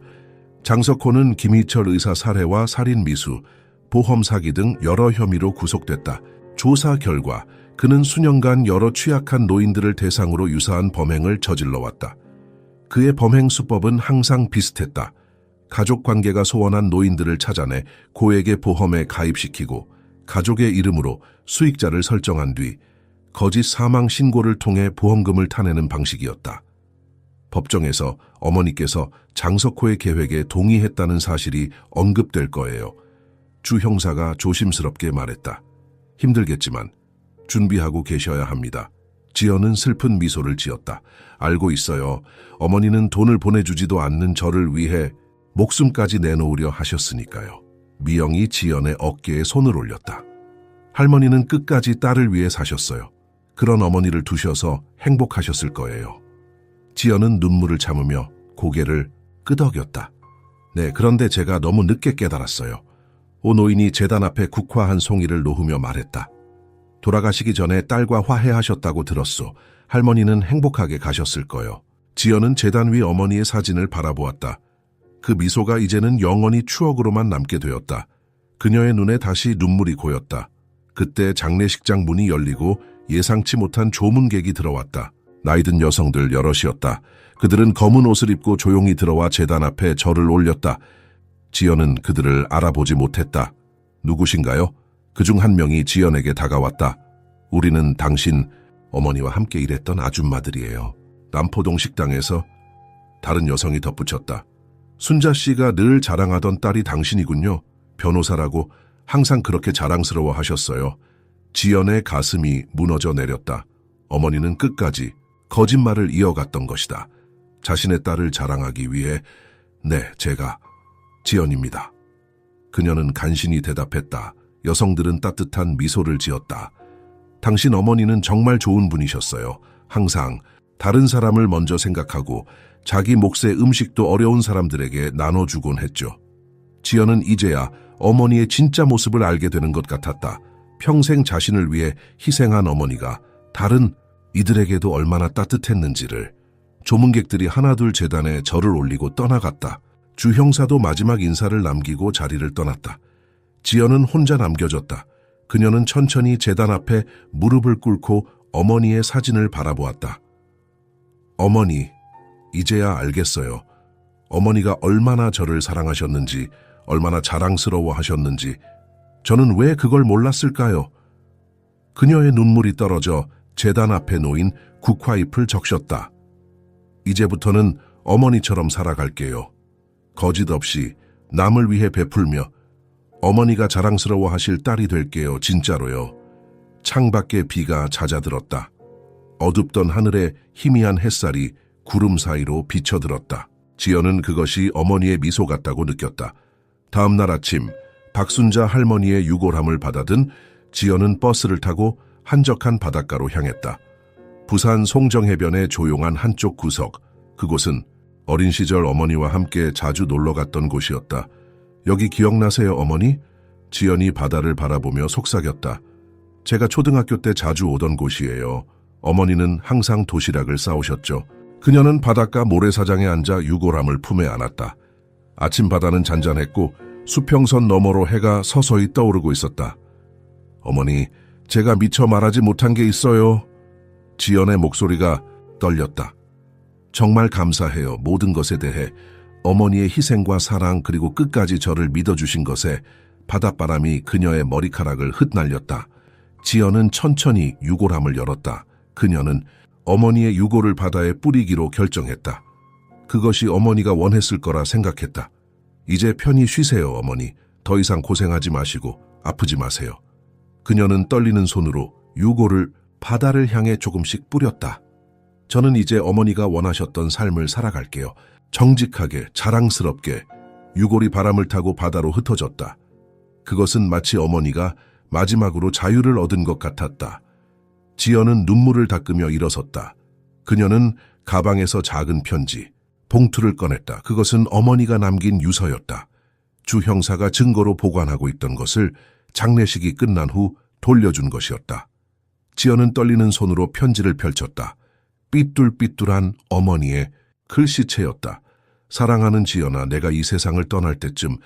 장석호는 김희철 의사 살해와 살인 미수, 보험 사기 등 여러 혐의로 구속됐다. 조사 결과 그는 수년간 여러 취약한 노인들을 대상으로 유사한 범행을 저질러왔다. 그의 범행 수법은 항상 비슷했다. 가족관계가 소원한 노인들을 찾아내 고액의 보험에 가입시키고 가족의 이름으로 수익자를 설정한 뒤 거짓 사망 신고를 통해 보험금을 타내는 방식이었다. 법정에서 어머니께서 장석호의 계획에 동의했다는 사실이 언급될 거예요. 주 형사가 조심스럽게 말했다. 힘들겠지만 준비하고 계셔야 합니다. 지연은 슬픈 미소를 지었다. 알고 있어요. 어머니는 돈을 보내주지도 않는 저를 위해 목숨까지 내놓으려 하셨으니까요. 미영이 지연의 어깨에 손을 올렸다. 할머니는 끝까지 딸을 위해 사셨어요. 그런 어머니를 두셔서 행복하셨을 거예요. 지연은 눈물을 참으며 고개를 끄덕였다. 네, 그런데 제가 너무 늦게 깨달았어요. 오 노인이 제단 앞에 국화 한 송이를 놓으며 말했다. 돌아가시기 전에 딸과 화해하셨다고 들었소. 할머니는 행복하게 가셨을 거요. 지연은 제단 위 어머니의 사진을 바라보았다. 그 미소가 이제는 영원히 추억으로만 남게 되었다. 그녀의 눈에 다시 눈물이 고였다. 그때 장례식장 문이 열리고 예상치 못한 조문객이 들어왔다. 나이든 여성들 여럿이었다. 그들은 검은 옷을 입고 조용히 들어와 제단 앞에 절을 올렸다. 지연은 그들을 알아보지 못했다. 누구신가요? 그중 한 명이 지연에게 다가왔다. 우리는 당신 어머니와 함께 일했던 아줌마들이에요. 남포동 식당에서. 다른 여성이 덧붙였다. 순자 씨가 늘 자랑하던 딸이 당신이군요. 변호사라고 항상 그렇게 자랑스러워 하셨어요. 지연의 가슴이 무너져 내렸다. 어머니는 끝까지 거짓말을 이어갔던 것이다. 자신의 딸을 자랑하기 위해 네, 제가 지연입니다. 그녀는 간신히 대답했다. 여성들은 따뜻한 미소를 지었다. 당신 어머니는 정말 좋은 분이셨어요. 항상 다른 사람을 먼저 생각하고 자기 몫의 음식도 어려운 사람들에게 나눠주곤 했죠. 지연은 이제야 어머니의 진짜 모습을 알게 되는 것 같았다. 평생 자신을 위해 희생한 어머니가 다른 이들에게도 얼마나 따뜻했는지를. 조문객들이 하나둘 제단에 절을 올리고 떠나갔다. 주 형사도 마지막 인사를 남기고 자리를 떠났다. 지연은 혼자 남겨졌다. 그녀는 천천히 제단 앞에 무릎을 꿇고 어머니의 사진을 바라보았다. 어머니, 이제야 알겠어요. 어머니가 얼마나 저를 사랑하셨는지, 얼마나 자랑스러워 하셨는지, 저는 왜 그걸 몰랐을까요? 그녀의 눈물이 떨어져 제단 앞에 놓인 국화잎을 적셨다. 이제부터는 어머니처럼 살아갈게요. 거짓 없이 남을 위해 베풀며 어머니가 자랑스러워 하실 딸이 될게요. 진짜로요. 창밖에 비가 잦아들었다. 어둡던 하늘에 희미한 햇살이 구름 사이로 비쳐들었다. 지연은 그것이 어머니의 미소 같다고 느꼈다. 다음 날 아침 박순자 할머니의 유골함을 받아든 지연은 버스를 타고 한적한 바닷가로 향했다. 부산 송정해변의 조용한 한쪽 구석, 그곳은 어린 시절 어머니와 함께 자주 놀러 갔던 곳이었다. 여기 기억나세요, 어머니? 지연이 바다를 바라보며 속삭였다. 제가 초등학교 때 자주 오던 곳이에요. 어머니는 항상 도시락을 싸오셨죠. 그녀는 바닷가 모래사장에 앉아 유골함을 품에 안았다. 아침 바다는 잔잔했고 수평선 너머로 해가 서서히 떠오르고 있었다. 어머니, 제가 미처 말하지 못한 게 있어요. 지연의 목소리가 떨렸다. 정말 감사해요. 모든 것에 대해. 어머니의 희생과 사랑 그리고 끝까지 저를 믿어주신 것에. 바닷바람이 그녀의 머리카락을 흩날렸다. 지연은 천천히 유골함을 열었다. 그녀는 어머니의 유골을 바다에 뿌리기로 결정했다. 그것이 어머니가 원했을 거라 생각했다. 이제 편히 쉬세요, 어머니. 더 이상 고생하지 마시고 아프지 마세요. 그녀는 떨리는 손으로 유골을 바다를 향해 조금씩 뿌렸다. 저는 이제 어머니가 원하셨던 삶을 살아갈게요. 정직하게, 자랑스럽게. 유골이 바람을 타고 바다로 흩어졌다. 그것은 마치 어머니가 마지막으로 자유를 얻은 것 같았다. 지연은 눈물을 닦으며 일어섰다. 그녀는 가방에서 작은 편지, 봉투를 꺼냈다. 그것은 어머니가 남긴 유서였다. 주 형사가 증거로 보관하고 있던 것을 장례식이 끝난 후 돌려준 것이었다. 지연은 떨리는 손으로 편지를 펼쳤다. 삐뚤삐뚤한 어머니의 글씨체였다. 사랑하는 지연아, 내가 이 세상을 떠날 때쯤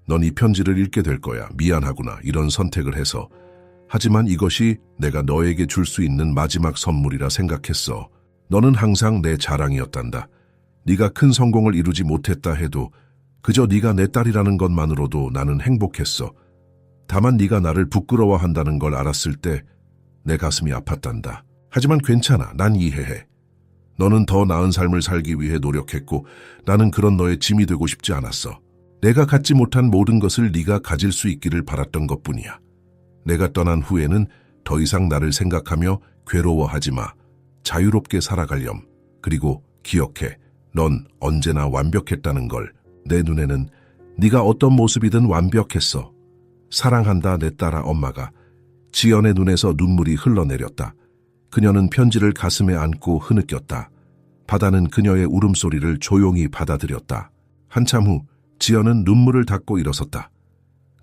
넌 이 편지를 읽게 될 거야. 미안하구나. 이런 선택을 해서. 하지만 이것이 내가 너에게 줄 수 있는 마지막 선물이라 생각했어. 너는 항상 내 자랑이었단다. 네가 큰 성공을 이루지 못했다 해도 그저 네가 내 딸이라는 것만으로도 나는 행복했어. 다만 네가 나를 부끄러워한다는 걸 알았을 때 내 가슴이 아팠단다. 하지만 괜찮아. 난 이해해. 너는 더 나은 삶을 살기 위해 노력했고 나는 그런 너의 짐이 되고 싶지 않았어. 내가 갖지 못한 모든 것을 네가 가질 수 있기를 바랐던 것뿐이야. 내가 떠난 후에는 더 이상 나를 생각하며 괴로워하지 마. 자유롭게 살아가렴. 그리고 기억해. 넌 언제나 완벽했다는 걸. 내 눈에는 네가 어떤 모습이든 완벽했어. 사랑한다 내 딸아. 엄마가. 지연의 눈에서 눈물이 흘러내렸다. 그녀는 편지를 가슴에 안고 흐느꼈다. 바다는 그녀의 울음소리를 조용히 받아들였다. 한참 후 지연은 눈물을 닦고 일어섰다.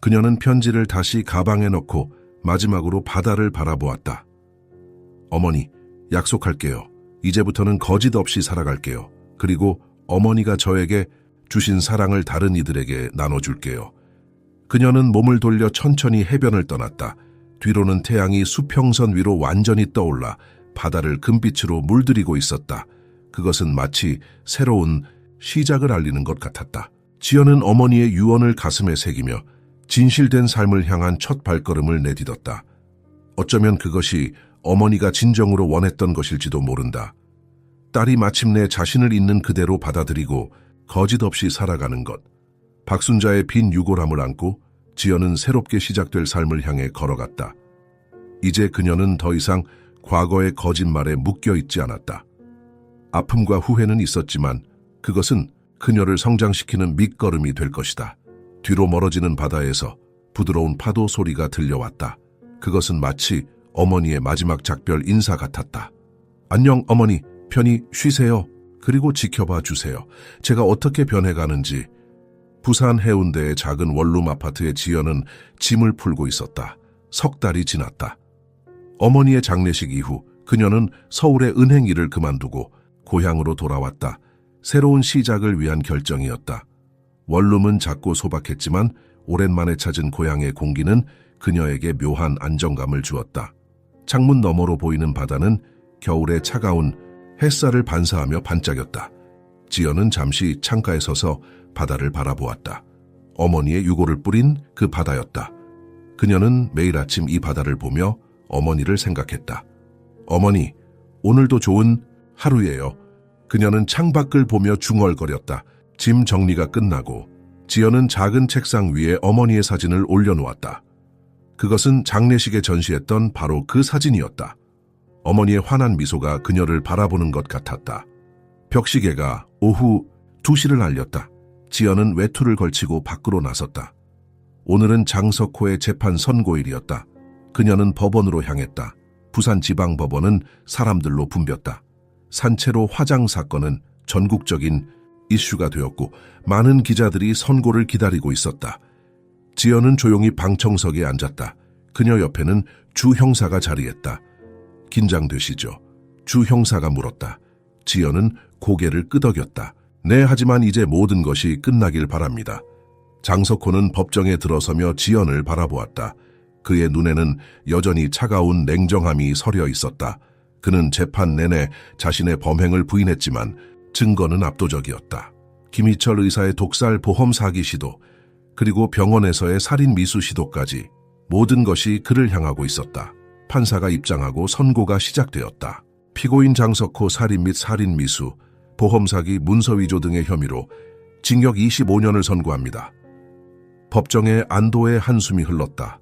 그녀는 편지를 다시 가방에 넣고 마지막으로 바다를 바라보았다. 어머니, 약속할게요. 이제부터는 거짓 없이 살아갈게요. 그리고 어머니가 저에게 주신 사랑을 다른 이들에게 나눠줄게요. 그녀는 몸을 돌려 천천히 해변을 떠났다. 뒤로는 태양이 수평선 위로 완전히 떠올라 바다를 금빛으로 물들이고 있었다. 그것은 마치 새로운 시작을 알리는 것 같았다. 지연은 어머니의 유언을 가슴에 새기며 진실된 삶을 향한 첫 발걸음을 내딛었다. 어쩌면 그것이 어머니가 진정으로 원했던 것일지도 모른다. 딸이 마침내 자신을 있는 그대로 받아들이고 거짓 없이 살아가는 것. 박순자의 빈 유골함을 안고 지연은 새롭게 시작될 삶을 향해 걸어갔다. 이제 그녀는 더 이상 과거의 거짓말에 묶여있지 않았다. 아픔과 후회는 있었지만 그것은 그녀를 성장시키는 밑거름이 될 것이다. 뒤로 멀어지는 바다에서 부드러운 파도 소리가 들려왔다. 그것은 마치 어머니의 마지막 작별 인사 같았다. 안녕 어머니, 편히 쉬세요. 그리고 지켜봐 주세요. 제가 어떻게 변해가는지. 부산 해운대의 작은 원룸 아파트의 지연은 짐을 풀고 있었다. 석 달이 지났다. 어머니의 장례식 이후 그녀는 서울의 은행 일을 그만두고 고향으로 돌아왔다. 새로운 시작을 위한 결정이었다. 원룸은 작고 소박했지만 오랜만에 찾은 고향의 공기는 그녀에게 묘한 안정감을 주었다. 창문 너머로 보이는 바다는 겨울의 차가운 햇살을 반사하며 반짝였다. 지연은 잠시 창가에 서서 바다를 바라보았다. 어머니의 유골을 뿌린 그 바다였다. 그녀는 매일 아침 이 바다를 보며 어머니를 생각했다. 어머니, 오늘도 좋은 하루예요. 그녀는 창밖을 보며 중얼거렸다. 짐 정리가 끝나고 지연은 작은 책상 위에 어머니의 사진을 올려놓았다. 그것은 장례식에 전시했던 바로 그 사진이었다. 어머니의 환한 미소가 그녀를 바라보는 것 같았다. 벽시계가 오후 2시를 알렸다. 지연은 외투를 걸치고 밖으로 나섰다. 오늘은 장석호의 재판 선고일이었다. 그녀는 법원으로 향했다. 부산지방법원은 사람들로 붐볐다. 산채로 화장 사건은 전국적인 이슈가 되었고 많은 기자들이 선고를 기다리고 있었다. 지연은 조용히 방청석에 앉았다. 그녀 옆에는 주 형사가 자리했다. 긴장되시죠? 주 형사가 물었다. 지연은 고개를 끄덕였다. 네, 하지만 이제 모든 것이 끝나길 바랍니다. 장석호는 법정에 들어서며 지연을 바라보았다. 그의 눈에는 여전히 차가운 냉정함이 서려 있었다. 그는 재판 내내 자신의 범행을 부인했지만 증거는 압도적이었다. 김희철 의사의 독살 보험 사기 시도, 그리고 병원에서의 살인 미수 시도까지 모든 것이 그를 향하고 있었다. 판사가 입장하고 선고가 시작되었다. 피고인 장석호 살인 및 살인 미수, 보험 사기, 문서 위조 등의 혐의로 징역 25년을 선고합니다. 법정에 안도의 한숨이 흘렀다.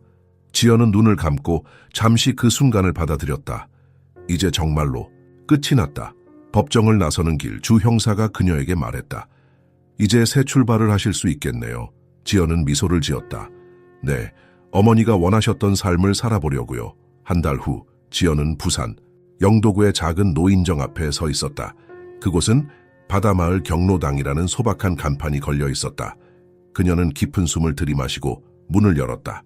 지연은 눈을 감고 잠시 그 순간을 받아들였다. 이제 정말로 끝이 났다. 법정을 나서는 길 주 형사가 그녀에게 말했다. 이제 새 출발을 하실 수 있겠네요. 지연은 미소를 지었다. 네, 어머니가 원하셨던 삶을 살아보려고요. 한 달 후 지연은 부산 영도구의 작은 노인정 앞에 서 있었다. 그곳은 바다마을 경로당이라는 소박한 간판이 걸려 있었다. 그녀는 깊은 숨을 들이마시고 문을 열었다.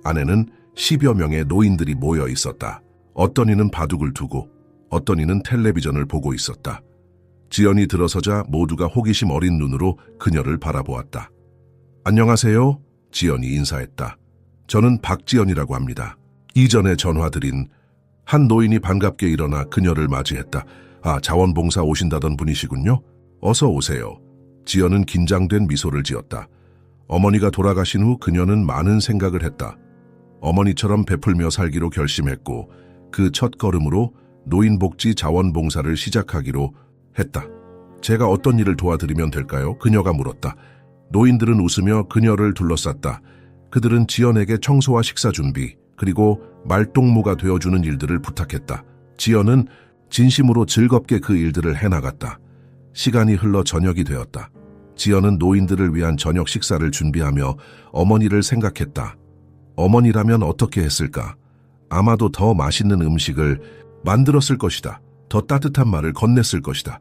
안에는 10여 명의 노인들이 모여 있었다. 어떤 이는 바둑을 두고 어떤 이는 텔레비전을 보고 있었다. 지연이 들어서자 모두가 호기심 어린 눈으로 그녀를 바라보았다. 안녕하세요. 지연이 인사했다. 저는 박지연이라고 합니다. 이전에 전화드린 한 노인이 반갑게 일어나 그녀를 맞이했다. 아, 자원봉사 오신다던 분이시군요. 어서 오세요. 지연은 긴장된 미소를 지었다. 어머니가 돌아가신 후 그녀는 많은 생각을 했다. 어머니처럼 베풀며 살기로 결심했고 그 첫 걸음으로 노인복지 자원봉사를 시작하기로 했다. 제가 어떤 일을 도와드리면 될까요? 그녀가 물었다. 노인들은 웃으며 그녀를 둘러쌌다. 그들은 지연에게 청소와 식사 준비, 그리고 말동무가 되어주는 일들을 부탁했다. 지연은 진심으로 즐겁게 그 일들을 해나갔다. 시간이 흘러 저녁이 되었다. 지연은 노인들을 위한 저녁 식사를 준비하며 어머니를 생각했다. 어머니라면 어떻게 했을까? 아마도 더 맛있는 음식을 만들었을 것이다. 더 따뜻한 말을 건넸을 것이다.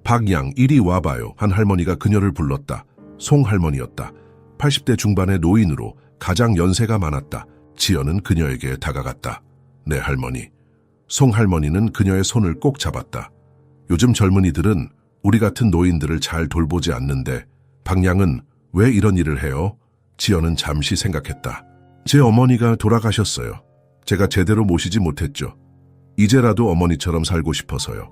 박양, 이리 와봐요. 한 할머니가 그녀를 불렀다. 송할머니였다. 80대 중반의 노인으로 가장 연세가 많았다. 지연은 그녀에게 다가갔다. 네, 할머니. 송할머니는 그녀의 손을 꼭 잡았다. 요즘 젊은이들은 우리 같은 노인들을 잘 돌보지 않는데 박양은 왜 이런 일을 해요? 지연은 잠시 생각했다. 제 어머니가 돌아가셨어요. 제가 제대로 모시지 못했죠. 이제라도 어머니처럼 살고 싶어서요.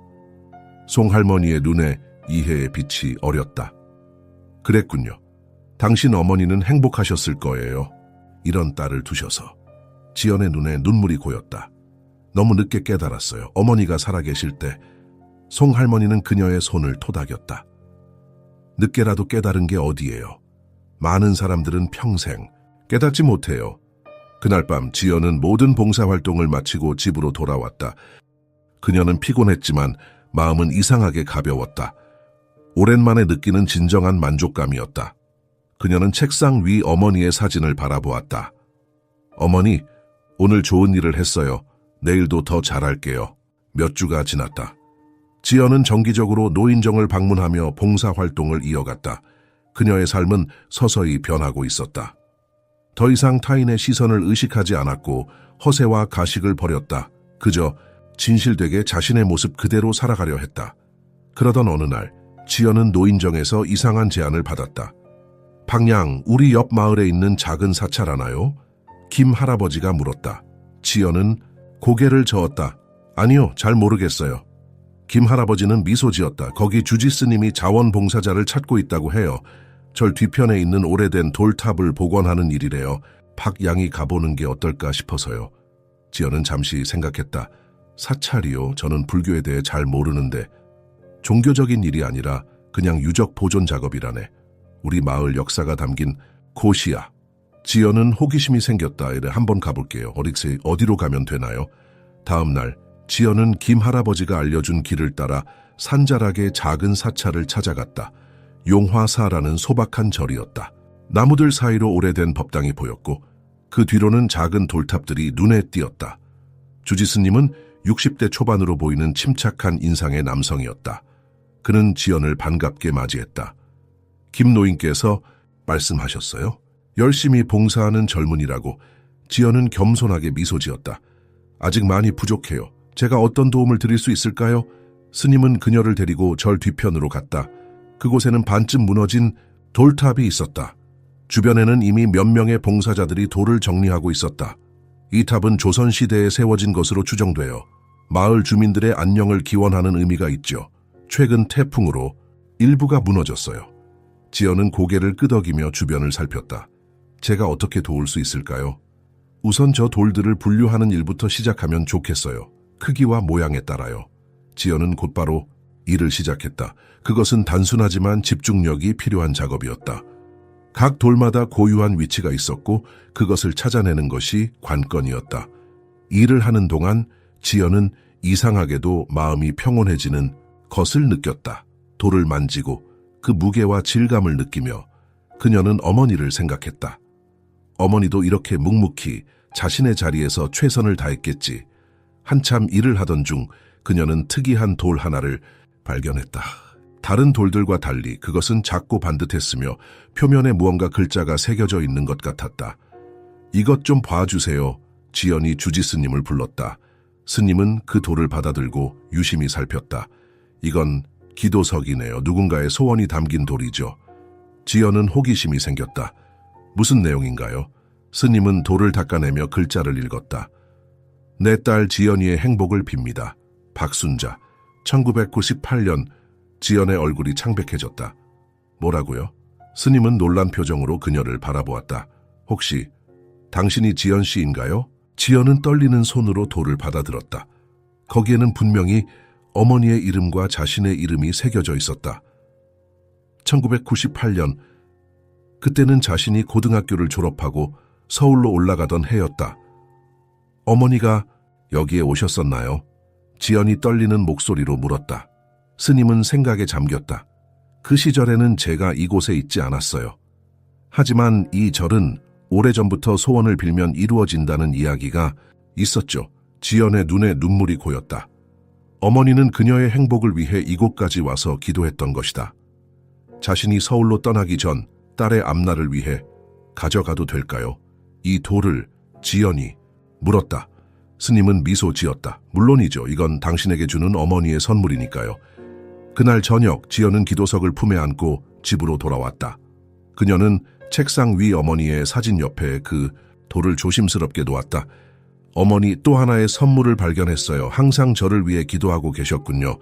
송할머니의 눈에 이해의 빛이 어렸다. 그랬군요. 당신 어머니는 행복하셨을 거예요. 이런 딸을 두셔서. 지연의 눈에 눈물이 고였다. 너무 늦게 깨달았어요. 어머니가 살아계실 때 송할머니는 그녀의 손을 토닥였다. 늦게라도 깨달은 게 어디예요. 많은 사람들은 평생 깨닫지 못해요. 그날 밤 지연은 모든 봉사활동을 마치고 집으로 돌아왔다. 그녀는 피곤했지만 마음은 이상하게 가벼웠다. 오랜만에 느끼는 진정한 만족감이었다. 그녀는 책상 위 어머니의 사진을 바라보았다. 어머니, 오늘 좋은 일을 했어요. 내일도 더 잘할게요. 몇 주가 지났다. 지연은 정기적으로 노인정을 방문하며 봉사활동을 이어갔다. 그녀의 삶은 서서히 변하고 있었다. 더 이상 타인의 시선을 의식하지 않았고 허세와 가식을 버렸다. 그저 진실되게 자신의 모습 그대로 살아가려 했다. 그러던 어느 날 지연은 노인정에서 이상한 제안을 받았다. 박양, 우리 옆 마을에 있는 작은 사찰 하나요? 김 할아버지가 물었다. 지연은 고개를 저었다. 아니요, 잘 모르겠어요. 김 할아버지는 미소 지었다. 거기 주지스님이 자원봉사자를 찾고 있다고 해요. 절 뒤편에 있는 오래된 돌탑을 복원하는 일이래요. 박양이 가보는 게 어떨까 싶어서요. 지연은 잠시 생각했다. 사찰이요? 저는 불교에 대해 잘 모르는데 종교적인 일이 아니라 그냥 유적 보존 작업이라네. 우리 마을 역사가 담긴 곳이야. 지연은 호기심이 생겼다. 이래 한번 가볼게요. 어디로 가면 되나요? 다음 날 지연은 김 할아버지가 알려준 길을 따라 산자락의 작은 사찰을 찾아갔다. 용화사라는 소박한 절이었다. 나무들 사이로 오래된 법당이 보였고 그 뒤로는 작은 돌탑들이 눈에 띄었다. 주지스님은 60대 초반으로 보이는 침착한 인상의 남성이었다. 그는 지연을 반갑게 맞이했다. 김 노인께서 말씀하셨어요? 열심히 봉사하는 젊은이라고. 지연은 겸손하게 미소 지었다. 아직 많이 부족해요. 제가 어떤 도움을 드릴 수 있을까요? 스님은 그녀를 데리고 절 뒤편으로 갔다. 그곳에는 반쯤 무너진 돌탑이 있었다. 주변에는 이미 몇 명의 봉사자들이 돌을 정리하고 있었다. 이 탑은 조선시대에 세워진 것으로 추정되어 마을 주민들의 안녕을 기원하는 의미가 있죠. 최근 태풍으로 일부가 무너졌어요. 지연은 고개를 끄덕이며 주변을 살폈다. 제가 어떻게 도울 수 있을까요? 우선 저 돌들을 분류하는 일부터 시작하면 좋겠어요. 크기와 모양에 따라요. 지연은 곧바로 일을 시작했다. 그것은 단순하지만 집중력이 필요한 작업이었다. 각 돌마다 고유한 위치가 있었고 그것을 찾아내는 것이 관건이었다. 일을 하는 동안 지연은 이상하게도 마음이 평온해지는 것을 느꼈다. 돌을 만지고 그 무게와 질감을 느끼며 그녀는 어머니를 생각했다. 어머니도 이렇게 묵묵히 자신의 자리에서 최선을 다했겠지. 한참 일을 하던 중 그녀는 특이한 돌 하나를 발견했다. 다른 돌들과 달리 그것은 작고 반듯했으며 표면에 무언가 글자가 새겨져 있는 것 같았다. 이것 좀 봐주세요. 지연이 주지 스님을 불렀다. 스님은 그 돌을 받아들고 유심히 살폈다. 이건 기도석이네요. 누군가의 소원이 담긴 돌이죠. 지연은 호기심이 생겼다. 무슨 내용인가요? 스님은 돌을 닦아내며 글자를 읽었다. 내 딸 지연이의 행복을 빕니다. 박순자. 1998년. 지연의 얼굴이 창백해졌다. 뭐라고요? 스님은 놀란 표정으로 그녀를 바라보았다. 혹시 당신이 지연 씨인가요? 지연은 떨리는 손으로 돌을 받아들었다. 거기에는 분명히 어머니의 이름과 자신의 이름이 새겨져 있었다. 1998년, 그때는 자신이 고등학교를 졸업하고 서울로 올라가던 해였다. 어머니가 여기에 오셨었나요? 지연이 떨리는 목소리로 물었다. 스님은 생각에 잠겼다. 그 시절에는 제가 이곳에 있지 않았어요. 하지만 이 절은 오래전부터 소원을 빌면 이루어진다는 이야기가 있었죠. 지연의 눈에 눈물이 고였다. 어머니는 그녀의 행복을 위해 이곳까지 와서 기도했던 것이다. 자신이 서울로 떠나기 전 딸의 앞날을 위해 가져가도 될까요? 이 돌을 지연이 물었다. 스님은 미소 지었다. 물론이죠. 이건 당신에게 주는 어머니의 선물이니까요. 그날 저녁 지연은 기도석을 품에 안고 집으로 돌아왔다. 그녀는 책상 위 어머니의 사진 옆에 그 돌을 조심스럽게 놓았다. 어머니 또 하나의 선물을 발견했어요. 항상 저를 위해 기도하고 계셨군요.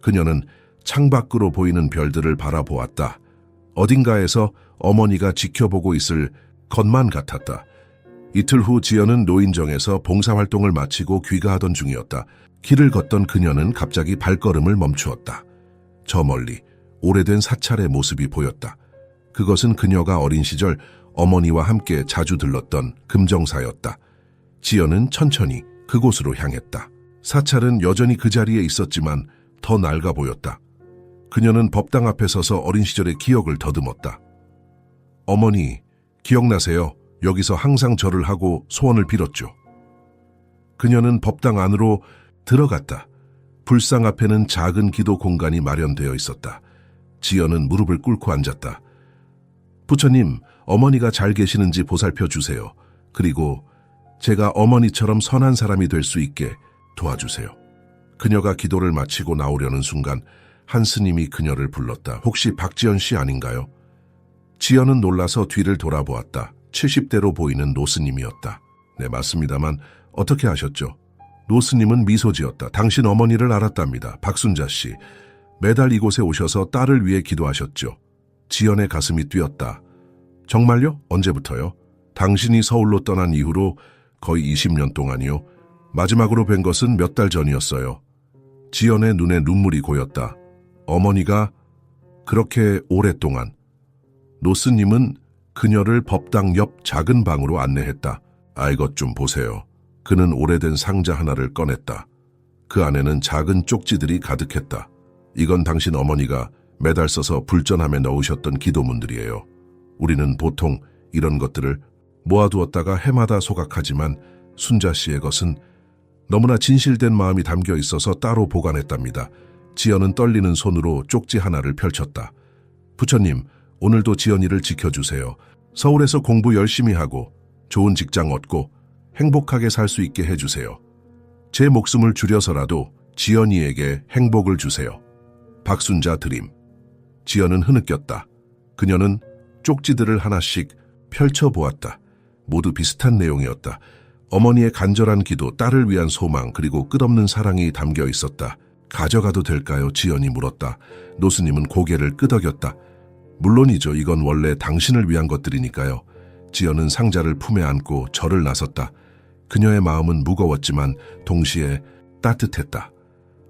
그녀는 창밖으로 보이는 별들을 바라보았다. 어딘가에서 어머니가 지켜보고 있을 것만 같았다. 이틀 후 지연은 노인정에서 봉사활동을 마치고 귀가하던 중이었다. 길을 걷던 그녀는 갑자기 발걸음을 멈추었다. 저 멀리 오래된 사찰의 모습이 보였다. 그것은 그녀가 어린 시절 어머니와 함께 자주 들렀던 금정사였다. 지연은 천천히 그곳으로 향했다. 사찰은 여전히 그 자리에 있었지만 더 낡아 보였다. 그녀는 법당 앞에 서서 어린 시절의 기억을 더듬었다. 어머니, 기억나세요? 여기서 항상 절을 하고 소원을 빌었죠. 그녀는 법당 안으로 들어갔다. 불상 앞에는 작은 기도 공간이 마련되어 있었다. 지연은 무릎을 꿇고 앉았다. 부처님, 어머니가 잘 계시는지 보살펴 주세요. 그리고 제가 어머니처럼 선한 사람이 될 수 있게 도와주세요. 그녀가 기도를 마치고 나오려는 순간 한 스님이 그녀를 불렀다. 혹시 박지연 씨 아닌가요? 지연은 놀라서 뒤를 돌아보았다. 70대로 보이는 노스님이었다. 네, 맞습니다만 어떻게 아셨죠? 노스님은 미소 지었다. 당신 어머니를 알았답니다. 박순자 씨. 매달 이곳에 오셔서 딸을 위해 기도하셨죠. 지연의 가슴이 뛰었다. 정말요? 언제부터요? 당신이 서울로 떠난 이후로 거의 20년 동안이요. 마지막으로 뵌 것은 몇 달 전이었어요. 지연의 눈에 눈물이 고였다. 어머니가 그렇게 오랫동안. 노스님은 그녀를 법당 옆 작은 방으로 안내했다. 아, 이것 좀 보세요. 그는 오래된 상자 하나를 꺼냈다. 그 안에는 작은 쪽지들이 가득했다. 이건 당신 어머니가 매달 써서 불전함에 넣으셨던 기도문들이에요. 우리는 보통 이런 것들을 모아두었다가 해마다 소각하지만 순자 씨의 것은 너무나 진실된 마음이 담겨 있어서 따로 보관했답니다. 지연은 떨리는 손으로 쪽지 하나를 펼쳤다. 부처님, 오늘도 지연이를 지켜주세요. 서울에서 공부 열심히 하고 좋은 직장 얻고 행복하게 살 수 있게 해주세요. 제 목숨을 줄여서라도 지연이에게 행복을 주세요. 박순자 드림. 지연은 흐느꼈다. 그녀는 쪽지들을 하나씩 펼쳐보았다. 모두 비슷한 내용이었다. 어머니의 간절한 기도, 딸을 위한 소망, 그리고 끝없는 사랑이 담겨 있었다. 가져가도 될까요? 지연이 물었다. 노스님은 고개를 끄덕였다. 물론이죠. 이건 원래 당신을 위한 것들이니까요. 지연은 상자를 품에 안고 절을 나섰다. 그녀의 마음은 무거웠지만 동시에 따뜻했다.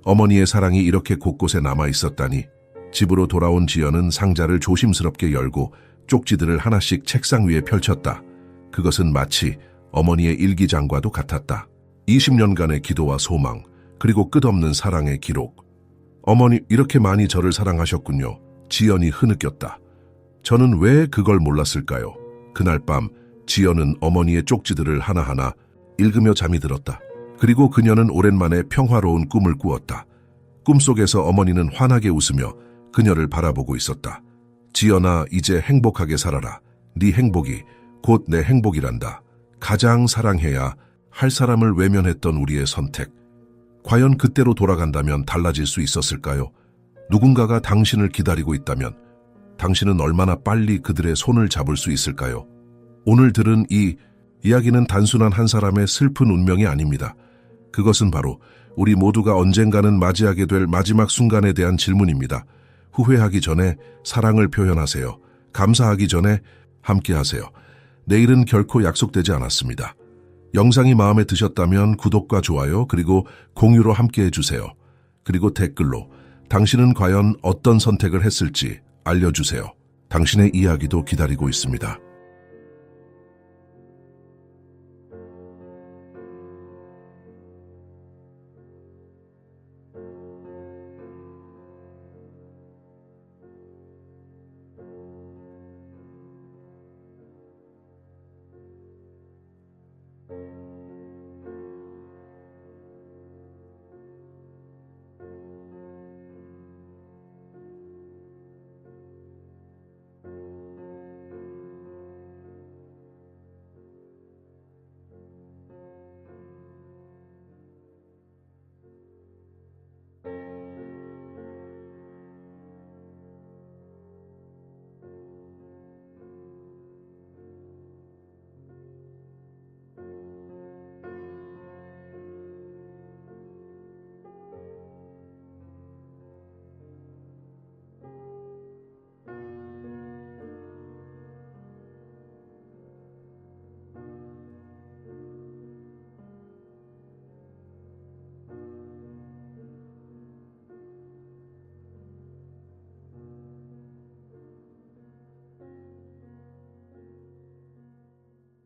어머니의 사랑이 이렇게 곳곳에 남아 있었다니. 집으로 돌아온 지연은 상자를 조심스럽게 열고 쪽지들을 하나씩 책상 위에 펼쳤다. 그것은 마치 어머니의 일기장과도 같았다. 20년간의 기도와 소망, 그리고 끝없는 사랑의 기록. 어머니, 이렇게 많이 저를 사랑하셨군요. 지연이 흐느꼈다. 저는 왜 그걸 몰랐을까요? 그날 밤 지연은 어머니의 쪽지들을 하나하나 읽으며 잠이 들었다. 그리고 그녀는 오랜만에 평화로운 꿈을 꾸었다. 꿈속에서 어머니는 환하게 웃으며 그녀를 바라보고 있었다. 지연아, 이제 행복하게 살아라. 네 행복이 곧 내 행복이란다. 가장 사랑해야 할 사람을 외면했던 우리의 선택. 과연 그때로 돌아간다면 달라질 수 있었을까요? 누군가가 당신을 기다리고 있다면 당신은 얼마나 빨리 그들의 손을 잡을 수 있을까요? 오늘 들은 이 이야기는 단순한 한 사람의 슬픈 운명이 아닙니다. 그것은 바로 우리 모두가 언젠가는 맞이하게 될 마지막 순간에 대한 질문입니다. 후회하기 전에 사랑을 표현하세요. 감사하기 전에 함께하세요. 내일은 결코 약속되지 않았습니다. 영상이 마음에 드셨다면 구독과 좋아요 그리고 공유로 함께해 주세요. 그리고 댓글로 당신은 과연 어떤 선택을 했을지 알려주세요. 당신의 이야기도 기다리고 있습니다.